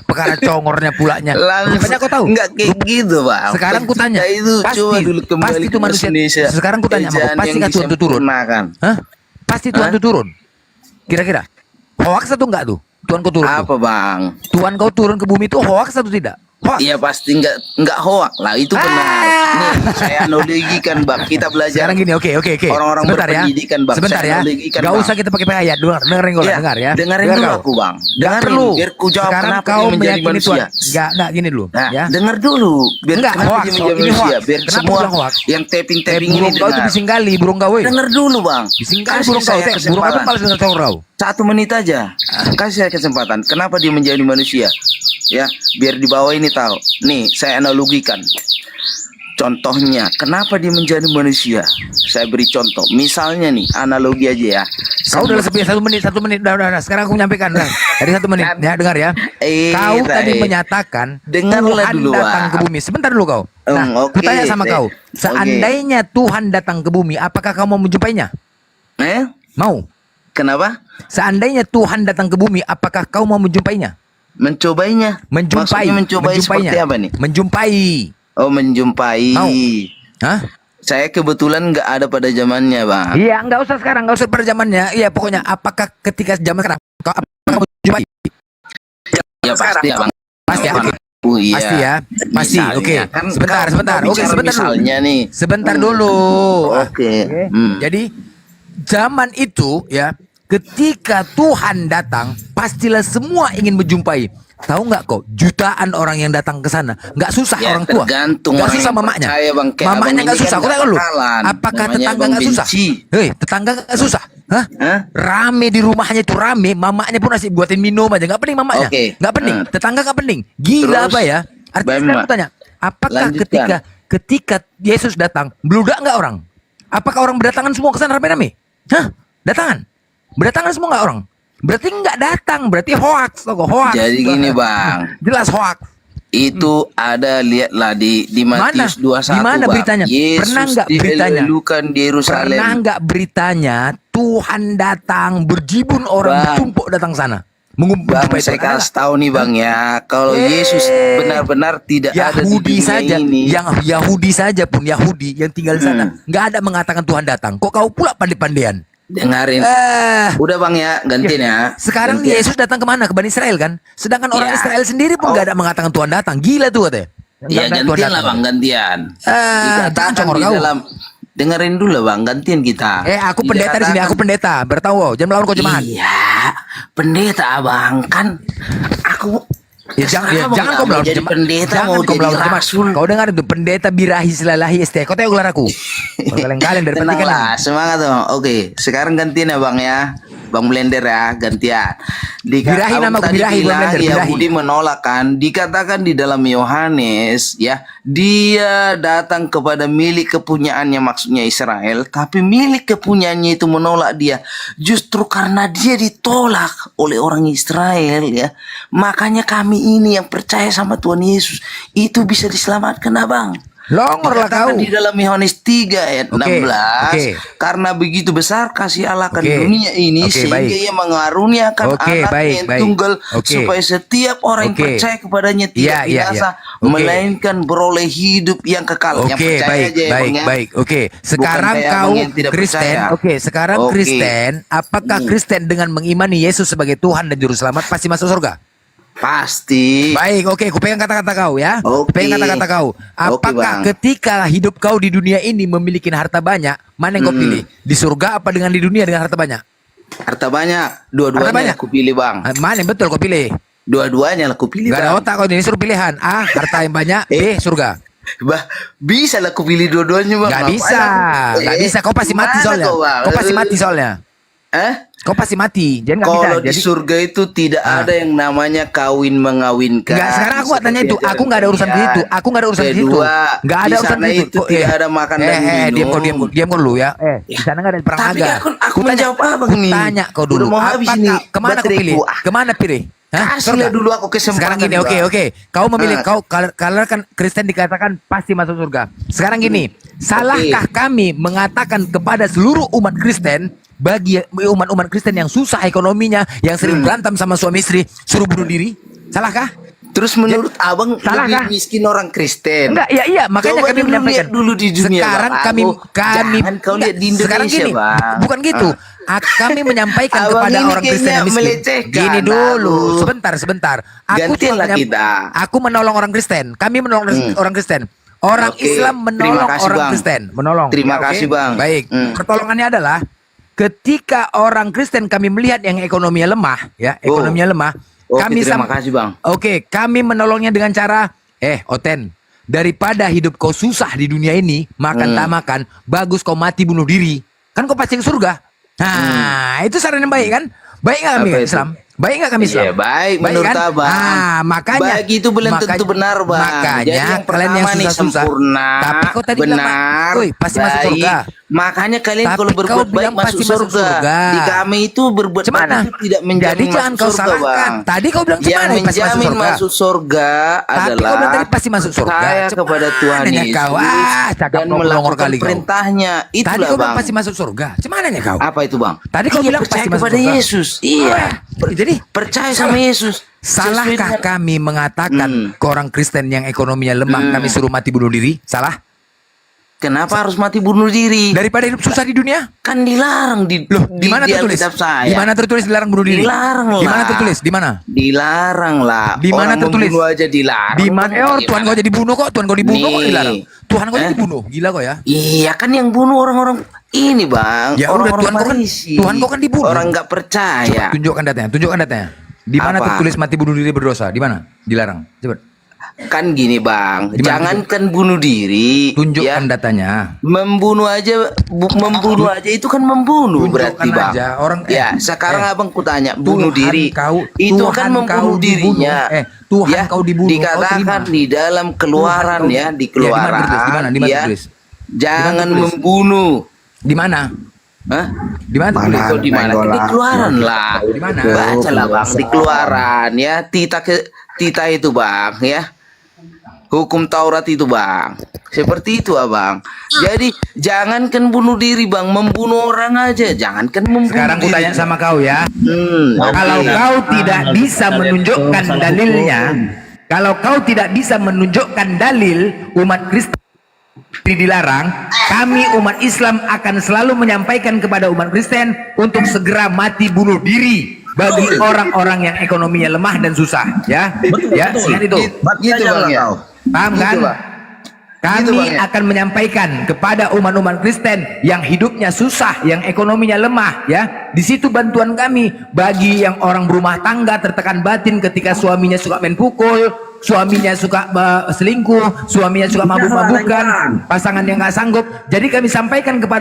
[SPEAKER 1] Perkara congornya pulanya.
[SPEAKER 12] Langsung.
[SPEAKER 1] Makanya kau tahu.
[SPEAKER 12] Enggak kayak gitu bang.
[SPEAKER 1] Sekarang ku tanya.
[SPEAKER 12] Pencipta itu coba dulu kembali
[SPEAKER 1] pasti itu
[SPEAKER 12] ke
[SPEAKER 1] manusia.
[SPEAKER 12] Indonesia.
[SPEAKER 1] Sekarang ku tanya sama kau,
[SPEAKER 12] Kerjaan
[SPEAKER 1] pasti
[SPEAKER 12] yang
[SPEAKER 1] kan Tuhan itu turun?
[SPEAKER 12] disempurnakan.
[SPEAKER 1] Hah? Pasti Tuhan itu turun. Kira-kira. Hoax atau enggak tuh? Tuhan kau turun.
[SPEAKER 12] Apa bang?
[SPEAKER 1] Tuhan kau turun ke bumi itu hoax atau tidak? Hoax.
[SPEAKER 12] Iya pasti enggak hoak lah itu benar. Nih saya analogikan bang. Kita belajar.
[SPEAKER 1] Sekarang gini, oke.
[SPEAKER 12] Orang-orang
[SPEAKER 1] Sebentar ya.
[SPEAKER 12] berpendidikan bang.
[SPEAKER 1] Sebentar
[SPEAKER 12] Saya
[SPEAKER 1] ya.
[SPEAKER 12] analogikan,
[SPEAKER 1] Gak
[SPEAKER 12] Bang.
[SPEAKER 1] usah kita pakai ayat. Dengerin gue,
[SPEAKER 12] Iya,
[SPEAKER 1] dengar ya.
[SPEAKER 12] dengerin
[SPEAKER 1] Dengar
[SPEAKER 12] dulu
[SPEAKER 1] kau.
[SPEAKER 12] aku, Bang.
[SPEAKER 1] Gak
[SPEAKER 12] Dengerin,
[SPEAKER 1] perlu.
[SPEAKER 12] biar ku jawab
[SPEAKER 1] Sekarang
[SPEAKER 12] kenapa
[SPEAKER 1] kau
[SPEAKER 12] dia menjadi
[SPEAKER 1] meyakini
[SPEAKER 12] manusia.
[SPEAKER 1] Tuhan. Enggak gini dulu.
[SPEAKER 12] Nah,
[SPEAKER 1] Ya.
[SPEAKER 12] dengar dulu biar
[SPEAKER 1] Enggak,
[SPEAKER 12] kenapa
[SPEAKER 1] hoax.
[SPEAKER 12] dia menjadi
[SPEAKER 1] Ini
[SPEAKER 12] manusia.
[SPEAKER 1] hoax.
[SPEAKER 12] Biar
[SPEAKER 1] Kenapa
[SPEAKER 12] semua
[SPEAKER 1] bilang hoax?
[SPEAKER 12] yang tapping-tapping ini
[SPEAKER 1] Burung kau itu
[SPEAKER 12] dengar.
[SPEAKER 1] bising kali, burung kau.
[SPEAKER 12] Dengar dulu bang.
[SPEAKER 1] Bising kali
[SPEAKER 12] Kasih
[SPEAKER 1] burung kau.
[SPEAKER 12] saya
[SPEAKER 1] Burung kau
[SPEAKER 12] kesempatan.
[SPEAKER 1] malas dengar kau.
[SPEAKER 12] 1 menit aja. Kasih saya kesempatan. Kenapa dia menjadi manusia? Ya, biar di bawah ini tahu. Nih, saya analogikan. Contohnya, kenapa dia menjadi manusia? Saya beri contoh. Misalnya nih, analogi aja ya.
[SPEAKER 1] Kau udah lebih 1 menit, udah. Sekarang aku menyampaikan, dah. Dari 1 menit, ya dengar ya. Kau tadi menyatakan
[SPEAKER 12] Dengarlah
[SPEAKER 1] Tuhan
[SPEAKER 12] dulu,
[SPEAKER 1] datang
[SPEAKER 12] Bang.
[SPEAKER 1] ke bumi. Sebentar dulu kau. Nah,
[SPEAKER 12] Oke,
[SPEAKER 1] aku tanya sama kau, seandainya Tuhan datang ke bumi, apakah kau mau menjumpainya? Mau?
[SPEAKER 12] Kenapa?
[SPEAKER 1] Seandainya Tuhan datang ke bumi, apakah kau mau menjumpainya?
[SPEAKER 12] Mencobainya.
[SPEAKER 1] Menjumpai.
[SPEAKER 12] Maksudnya mencobai seperti apa nih?
[SPEAKER 1] Menjumpai.
[SPEAKER 12] Oh, menjumpai.
[SPEAKER 1] Mau? Hah?
[SPEAKER 12] Saya kebetulan nggak ada pada zamannya, Bang.
[SPEAKER 1] Iya, nggak usah sekarang, nggak usah pada zamannya. Iya, pokoknya apakah ketika zaman sekarang kau apakah menjumpai?
[SPEAKER 12] Ya pasti ya, Bang.
[SPEAKER 1] Pasti ya. Oke.
[SPEAKER 12] Iya.
[SPEAKER 1] Pasti ya. Pasti.
[SPEAKER 12] Misalnya,
[SPEAKER 1] Oke.
[SPEAKER 12] kan
[SPEAKER 1] Sebentar.
[SPEAKER 12] kau
[SPEAKER 1] Oke,
[SPEAKER 12] bicara
[SPEAKER 1] sebentar dulu.
[SPEAKER 12] misalnya nih.
[SPEAKER 1] Sebentar dulu.
[SPEAKER 12] Oke.
[SPEAKER 1] Jadi zaman itu ya, ketika Tuhan datang, pastilah semua ingin menjumpai. Tahu nggak kok, jutaan orang yang datang ke sana, nggak susah
[SPEAKER 12] Ya,
[SPEAKER 1] orang tua,
[SPEAKER 12] tergantung
[SPEAKER 1] nggak
[SPEAKER 12] orang
[SPEAKER 1] susah
[SPEAKER 12] yang
[SPEAKER 1] mamanya,
[SPEAKER 12] percaya, Bang. Kayak
[SPEAKER 1] mamanya
[SPEAKER 12] abang
[SPEAKER 1] nggak
[SPEAKER 12] ini
[SPEAKER 1] susah.
[SPEAKER 12] kan
[SPEAKER 1] Aku tanya
[SPEAKER 12] nggak
[SPEAKER 1] lu,
[SPEAKER 12] bakalan.
[SPEAKER 1] apakah
[SPEAKER 12] Namanya
[SPEAKER 1] tetangga
[SPEAKER 12] abang
[SPEAKER 1] nggak susah?
[SPEAKER 12] benci.
[SPEAKER 1] Hei, tetangga nggak susah? Hah? Rame di rumahnya itu rame, mamanya pun nasi buatin minum aja, nggak pening mamanya,
[SPEAKER 12] Oke.
[SPEAKER 1] nggak pening, tetangga nggak pening, gila
[SPEAKER 12] Terus,
[SPEAKER 1] apa ya? Artinya sekarang aku tanya, apakah
[SPEAKER 12] Lanjutkan.
[SPEAKER 1] ketika Yesus datang, beludak nggak orang? Apakah orang berdatangan semua ke sana rame-rame? Hah? Berdatangan semua nggak orang? Berarti nggak datang, berarti hoax, hoax.
[SPEAKER 12] Jadi gini, Bang.
[SPEAKER 1] Jelas hoax.
[SPEAKER 12] Itu ada, lihatlah di Matius 21,
[SPEAKER 1] Di mana
[SPEAKER 12] Bang.
[SPEAKER 1] beritanya?
[SPEAKER 12] Yesus
[SPEAKER 1] Pernah nggak beritanya?
[SPEAKER 12] dihelu-helukan di Yerusalem.
[SPEAKER 1] Pernah nggak beritanya Tuhan datang berjibun orang
[SPEAKER 12] Bang.
[SPEAKER 1] bertumpuk datang sana? Mengumpul
[SPEAKER 12] Bang,
[SPEAKER 1] jumpa itu.
[SPEAKER 12] saya kasih tahu nih, Bang, ya. Kalau Yesus benar-benar tidak ada di
[SPEAKER 1] Yahudi
[SPEAKER 12] dunia
[SPEAKER 1] saja,
[SPEAKER 12] ini.
[SPEAKER 1] yang Yahudi saja pun Yahudi yang tinggal di sana nggak ada mengatakan Tuhan datang. Kok kau pula pandai-pandaian?
[SPEAKER 12] Dengarin. Udah, Bang, ya, gantiin ya.
[SPEAKER 1] Sekarang
[SPEAKER 12] Gantian.
[SPEAKER 1] Yesus datang kemana? Ke Bani Israel kan? Sedangkan orang
[SPEAKER 12] Ya.
[SPEAKER 1] Israel sendiri pun nggak ada mengatakan Tuhan datang. Gila tuh katanya.
[SPEAKER 12] Ya, gantian lah, Bang, gantian.
[SPEAKER 1] Jangan
[SPEAKER 12] Dikatakan
[SPEAKER 1] congor
[SPEAKER 12] di
[SPEAKER 1] kau.
[SPEAKER 12] dalam, dengerin dulu, Bang, gantian kita.
[SPEAKER 1] Aku pendeta di sini, aku pendeta. Bertahu, jangan melawan kau jemaat.
[SPEAKER 12] Iya, pendeta, Bang, kan aku
[SPEAKER 1] Jangan kau melawan
[SPEAKER 12] jadi
[SPEAKER 1] jemaat.
[SPEAKER 12] pendeta,
[SPEAKER 1] Jangan
[SPEAKER 12] mau
[SPEAKER 1] kau
[SPEAKER 12] jadi
[SPEAKER 1] melawan jemaat.
[SPEAKER 12] rasul.
[SPEAKER 1] Kau dengar itu pendeta birahi selalahi ST. Kau tahu gelar aku. Kalian dari petikan.
[SPEAKER 12] Tenanglah, semangat dong. Oke, sekarang gantian ya, Bang, ya. Bang Blender ya, gantian.
[SPEAKER 1] Birahi nama aku, Birahi, Bang Blender, Birahi.
[SPEAKER 12] Yahudi menolak kan, dikatakan di dalam Yohanes ya, dia datang kepada milik kepunyaannya, maksudnya Israel, tapi milik kepunyaannya itu menolak dia. Justru karena dia ditolak oleh orang Israel ya, makanya kami ini yang percaya sama Tuhan Yesus itu bisa diselamatkan, Abang.
[SPEAKER 1] Longor lah kau.
[SPEAKER 12] Dikatakan di dalam Yohanes 3 ayat 16,
[SPEAKER 1] oke.
[SPEAKER 12] karena begitu besar kasih Allah akan
[SPEAKER 1] Oke.
[SPEAKER 12] dunia ini
[SPEAKER 1] Oke,
[SPEAKER 12] sehingga
[SPEAKER 1] baik.
[SPEAKER 12] ia mengaruniakan
[SPEAKER 1] Oke,
[SPEAKER 12] anaknya
[SPEAKER 1] baik,
[SPEAKER 12] yang
[SPEAKER 1] baik.
[SPEAKER 12] tunggal
[SPEAKER 1] Oke.
[SPEAKER 12] supaya setiap orang yang
[SPEAKER 1] Oke.
[SPEAKER 12] percaya kepadanya tidak
[SPEAKER 1] Iya,
[SPEAKER 12] binasa
[SPEAKER 1] Oke.
[SPEAKER 12] melainkan beroleh hidup yang kekal. Yang
[SPEAKER 1] Oke,
[SPEAKER 12] percaya
[SPEAKER 1] baik,
[SPEAKER 12] aja ya,
[SPEAKER 1] baik,
[SPEAKER 12] Bang, ya.
[SPEAKER 1] baik. Oke, sekarang
[SPEAKER 12] kayak
[SPEAKER 1] kau
[SPEAKER 12] abang yang tidak
[SPEAKER 1] Kristen.
[SPEAKER 12] percaya.
[SPEAKER 1] Oke, sekarang
[SPEAKER 12] Oke.
[SPEAKER 1] Kristen. Apakah Kristen dengan mengimani Yesus sebagai Tuhan dan Juru Selamat pasti masuk surga?
[SPEAKER 12] Pasti.
[SPEAKER 1] Baik, oke, kupegang kata-kata kau ya.
[SPEAKER 12] Oke.
[SPEAKER 1] Kupegang kata-kata kau.
[SPEAKER 12] Oke,
[SPEAKER 1] Apakah
[SPEAKER 12] Bang.
[SPEAKER 1] ketika hidup kau di dunia ini memiliki harta banyak, mana yang kau pilih? Di surga apa dengan di dunia dengan harta banyak?
[SPEAKER 12] Harta banyak,
[SPEAKER 1] Harta
[SPEAKER 12] dua-duanya
[SPEAKER 1] banyak.
[SPEAKER 12] aku pilih, Bang.
[SPEAKER 1] Mana yang betul kau pilih?
[SPEAKER 12] Dua-duanya aku pilih,
[SPEAKER 1] Gak ada
[SPEAKER 12] Bang.
[SPEAKER 1] otak kau ini, suruh pilihan. A, harta yang banyak. B, surga.
[SPEAKER 12] Bah, bisa lah aku pilih dua-duanya, Bang.
[SPEAKER 1] Gak
[SPEAKER 12] Ngapain
[SPEAKER 1] bisa,
[SPEAKER 12] aku?
[SPEAKER 1] gak bisa. Kau pasti mati
[SPEAKER 12] gimana
[SPEAKER 1] soalnya.
[SPEAKER 12] kau, Bang?
[SPEAKER 1] Kau pasti mati soalnya. Kau pasti mati. Jadi gak bisa.
[SPEAKER 12] Kalau di surga itu tidak ada yang namanya kawin mengawinkan.
[SPEAKER 1] Enggak, sekarang aku gak tanya
[SPEAKER 12] Seperti
[SPEAKER 1] itu. Aku gak ada urusan di situ. Aku gak ada urusan di situ.
[SPEAKER 12] Kedua,
[SPEAKER 1] Gak ada
[SPEAKER 12] di
[SPEAKER 1] urusan
[SPEAKER 12] sana
[SPEAKER 1] di situ.
[SPEAKER 12] itu tidak ada makan dan minum.
[SPEAKER 1] Diam kau dulu ya. Di sana gak ada perang
[SPEAKER 12] Tapi
[SPEAKER 1] naga.
[SPEAKER 12] aku menjawab apa nih?
[SPEAKER 1] Tanya kau dulu.
[SPEAKER 12] Udah mau habis nih
[SPEAKER 1] Kemana aku
[SPEAKER 12] bateraiku.
[SPEAKER 1] pilih? Kemana pilih? Hah?
[SPEAKER 12] Kasihlah
[SPEAKER 1] Surga?
[SPEAKER 12] dulu aku kesempatan.
[SPEAKER 1] Sekarang gini,
[SPEAKER 12] Bang.
[SPEAKER 1] oke. Kau memilih kalau kan Kristen dikatakan pasti masuk surga. Sekarang gini, salahkah kami mengatakan kepada seluruh umat Kristen, bagi umat-umat Kristen yang susah ekonominya, yang sering berantem sama suami istri, suruh bunuh diri? Salahkah?
[SPEAKER 12] Terus menurut abang
[SPEAKER 1] Salah
[SPEAKER 12] lebih
[SPEAKER 1] kah?
[SPEAKER 12] miskin orang Kristen?
[SPEAKER 1] Enggak, iya, makanya
[SPEAKER 12] Coba
[SPEAKER 1] kami
[SPEAKER 12] dulu
[SPEAKER 1] menyampaikan.
[SPEAKER 12] lihat dulu di dunia,
[SPEAKER 1] Sekarang
[SPEAKER 12] Bang.
[SPEAKER 1] kami
[SPEAKER 12] Jangan kau lihat di Indonesia,
[SPEAKER 1] sekarang gini,
[SPEAKER 12] Bang.
[SPEAKER 1] bukan gitu. Kami menyampaikan
[SPEAKER 12] Abang
[SPEAKER 1] kepada
[SPEAKER 12] ini
[SPEAKER 1] orang Kristen
[SPEAKER 12] kayaknya
[SPEAKER 1] yang miskin.
[SPEAKER 12] melecehkan,
[SPEAKER 1] Gini dulu,
[SPEAKER 12] aku.
[SPEAKER 1] sebentar. Aku
[SPEAKER 12] Gantianlah
[SPEAKER 1] cuma
[SPEAKER 12] kita.
[SPEAKER 1] Aku menolong orang Kristen. Kami menolong orang Kristen. Orang
[SPEAKER 12] Oke,
[SPEAKER 1] Islam menolong
[SPEAKER 12] terima kasih,
[SPEAKER 1] orang
[SPEAKER 12] Bang.
[SPEAKER 1] Kristen. Menolong.
[SPEAKER 12] Terima
[SPEAKER 1] Ya, oke?
[SPEAKER 12] kasih, Bang.
[SPEAKER 1] Baik. Pertolongannya adalah ketika orang Kristen kami melihat yang ekonominya lemah, ya, ekonominya lemah.
[SPEAKER 12] Oke,
[SPEAKER 1] Kami
[SPEAKER 12] terima kasih, Bang.
[SPEAKER 1] Oke, kami menolongnya dengan cara, Oten, daripada hidup kau susah di dunia ini, makan tak makan, bagus kau mati bunuh diri. Kan kau pasti ke surga. Nah, itu saran yang baik kan? Baik nggak kami
[SPEAKER 12] Apa itu?
[SPEAKER 1] Islam? Baik nggak kami Islam?
[SPEAKER 12] Iya, baik menurut
[SPEAKER 1] kan?
[SPEAKER 12] abang.
[SPEAKER 1] Ah, makanya.
[SPEAKER 12] Baik itu belum tentu benar, bang.
[SPEAKER 1] Makanya
[SPEAKER 12] Jadi yang
[SPEAKER 1] kalian yang
[SPEAKER 12] pertama nih
[SPEAKER 1] susah-susah.
[SPEAKER 12] sempurna,
[SPEAKER 1] Tapi kau tadi bilang,
[SPEAKER 12] benar,
[SPEAKER 1] "Woi, pasti masuk
[SPEAKER 12] baik."
[SPEAKER 1] surga.
[SPEAKER 12] Makanya kalian
[SPEAKER 1] Tapi
[SPEAKER 12] kalau
[SPEAKER 1] kau
[SPEAKER 12] berbuat baik
[SPEAKER 1] bilang
[SPEAKER 12] masuk
[SPEAKER 1] pasti masuk
[SPEAKER 12] surga.
[SPEAKER 1] surga.
[SPEAKER 12] Di kami itu berbuat baik
[SPEAKER 1] Cemana?
[SPEAKER 12] itu tidak menjamin
[SPEAKER 1] Jadi jangan
[SPEAKER 12] masuk
[SPEAKER 1] kau
[SPEAKER 12] surga,
[SPEAKER 1] salahkan.
[SPEAKER 12] bang.
[SPEAKER 1] Tadi kau bilang
[SPEAKER 12] Yang
[SPEAKER 1] cemana pasti masuk
[SPEAKER 12] menjamin
[SPEAKER 1] surga.
[SPEAKER 12] masuk surga
[SPEAKER 1] Tapi kau
[SPEAKER 12] adalah
[SPEAKER 1] bilang tadi pasti masuk surga.
[SPEAKER 12] percaya
[SPEAKER 1] Cemana
[SPEAKER 12] kepada Tuhan
[SPEAKER 1] kau?
[SPEAKER 12] Yesus
[SPEAKER 1] Cakap
[SPEAKER 12] dan
[SPEAKER 1] melongor
[SPEAKER 12] melakukan
[SPEAKER 1] kali kau.
[SPEAKER 12] perintahnya.
[SPEAKER 1] Tadi
[SPEAKER 12] Itulah,
[SPEAKER 1] kau bilang
[SPEAKER 12] bang.
[SPEAKER 1] pasti masuk surga. Cemana kau?
[SPEAKER 12] Apa itu, bang?
[SPEAKER 1] Tadi kau
[SPEAKER 12] Iya,
[SPEAKER 1] bilang
[SPEAKER 12] percaya
[SPEAKER 1] pasti masuk
[SPEAKER 12] kepada
[SPEAKER 1] surga.
[SPEAKER 12] Yesus. Iya.
[SPEAKER 1] Jadi
[SPEAKER 12] Percaya sama Yesus.
[SPEAKER 1] salahkah
[SPEAKER 12] Sesuai dengan-
[SPEAKER 1] kami mengatakan ke orang Kristen yang ekonominya lemah kami suruh mati bunuh diri? Salah?
[SPEAKER 12] Kenapa harus mati bunuh diri?
[SPEAKER 1] Daripada hidup susah di dunia?
[SPEAKER 12] Kan dilarang
[SPEAKER 1] Di mana tertulis?
[SPEAKER 12] Alkitab saya.
[SPEAKER 1] Di mana tertulis dilarang bunuh diri?
[SPEAKER 12] Dilarang lah.
[SPEAKER 1] Di mana tertulis? Di mana?
[SPEAKER 12] Dilarang lah.
[SPEAKER 1] Di mana
[SPEAKER 12] Orang
[SPEAKER 1] tertulis?
[SPEAKER 12] membunuh aja dilarang.
[SPEAKER 1] Di mana? Tuhan kau jadi bunuh kok. Tuhan kau dibunuh kok
[SPEAKER 12] Nih.
[SPEAKER 1] dilarang. Tuhan kau
[SPEAKER 12] Eh?
[SPEAKER 1] jadi bunuh. Gila kau ya.
[SPEAKER 12] Iya kan yang bunuh orang-orang ini, bang.
[SPEAKER 1] Ya udah,
[SPEAKER 12] orang-orang
[SPEAKER 1] Tuhan kau kan-
[SPEAKER 12] Farisi.
[SPEAKER 1] Tuhan kau kan dibunuh.
[SPEAKER 12] Orang nggak percaya.
[SPEAKER 1] Tunjukkan datanya. Tunjukkan datanya. Di mana
[SPEAKER 12] Apa?
[SPEAKER 1] tertulis mati bunuh diri berdosa? Di mana? Dilarang. Coba.
[SPEAKER 12] Kan gini, bang.
[SPEAKER 1] Di mana?
[SPEAKER 12] Jangankan bunuh diri.
[SPEAKER 1] Tunjukkan
[SPEAKER 12] ya.
[SPEAKER 1] datanya.
[SPEAKER 12] Membunuh aja itu kan membunuh
[SPEAKER 1] Tunjukkan
[SPEAKER 12] berarti, bang.
[SPEAKER 1] aja. Orang
[SPEAKER 12] ya sekarang abang kutanya bunuh
[SPEAKER 1] Tuhan
[SPEAKER 12] diri
[SPEAKER 1] kau-
[SPEAKER 12] itu
[SPEAKER 1] Tuhan
[SPEAKER 12] kan
[SPEAKER 1] kau
[SPEAKER 12] membunuh
[SPEAKER 1] dibunuh.
[SPEAKER 12] dirinya.
[SPEAKER 1] Tuhan
[SPEAKER 12] Ya,
[SPEAKER 1] kau dibunuh. Kau
[SPEAKER 12] dikatakan
[SPEAKER 1] terima.
[SPEAKER 12] di dalam keluaran
[SPEAKER 1] Tuhan kau-
[SPEAKER 12] ya di
[SPEAKER 1] Ya,
[SPEAKER 12] keluaran
[SPEAKER 1] di mana tertulis?
[SPEAKER 12] ya,
[SPEAKER 1] Tertulis?
[SPEAKER 12] jangan
[SPEAKER 1] tertulis?
[SPEAKER 12] membunuh.
[SPEAKER 1] Di mana?
[SPEAKER 12] Hah?
[SPEAKER 1] Di mana tertulis?
[SPEAKER 12] Kok di mana? Di keluaran lah.
[SPEAKER 1] Di mana?
[SPEAKER 12] Bacalah, bang, di keluaran ya. Tita itu, bang, ya. Hukum Taurat itu, bang. Seperti itu, abang. Jadi jangankan bunuh diri, bang, membunuh orang aja. Jangankan membunuh
[SPEAKER 1] Sekarang ku
[SPEAKER 12] diri.
[SPEAKER 1] tanya sama kau ya. Kalau
[SPEAKER 12] oke.
[SPEAKER 1] kau tidak bisa menunjukkan dalilnya, kalau kau tidak bisa menunjukkan dalil umat Kristen dilarang, kami umat Islam akan selalu menyampaikan kepada umat Kristen untuk segera mati bunuh diri bagi orang-orang yang ekonominya lemah dan susah, ya. Ya, ingat itu.
[SPEAKER 12] Gitu, bang, ya.
[SPEAKER 1] Paham kan?
[SPEAKER 12] Gitu, Bang.
[SPEAKER 1] Kami
[SPEAKER 12] Gitu, Bang, ya.
[SPEAKER 1] akan menyampaikan kepada umat-umat Kristen yang hidupnya susah, yang ekonominya lemah, ya. Di situ bantuan kami bagi yang orang berumah tangga tertekan batin ketika suaminya suka main pukul, suaminya suka selingkuh, suaminya suka mabuk-mabukan, pasangan yang nggak sanggup. Jadi kami sampaikan kepada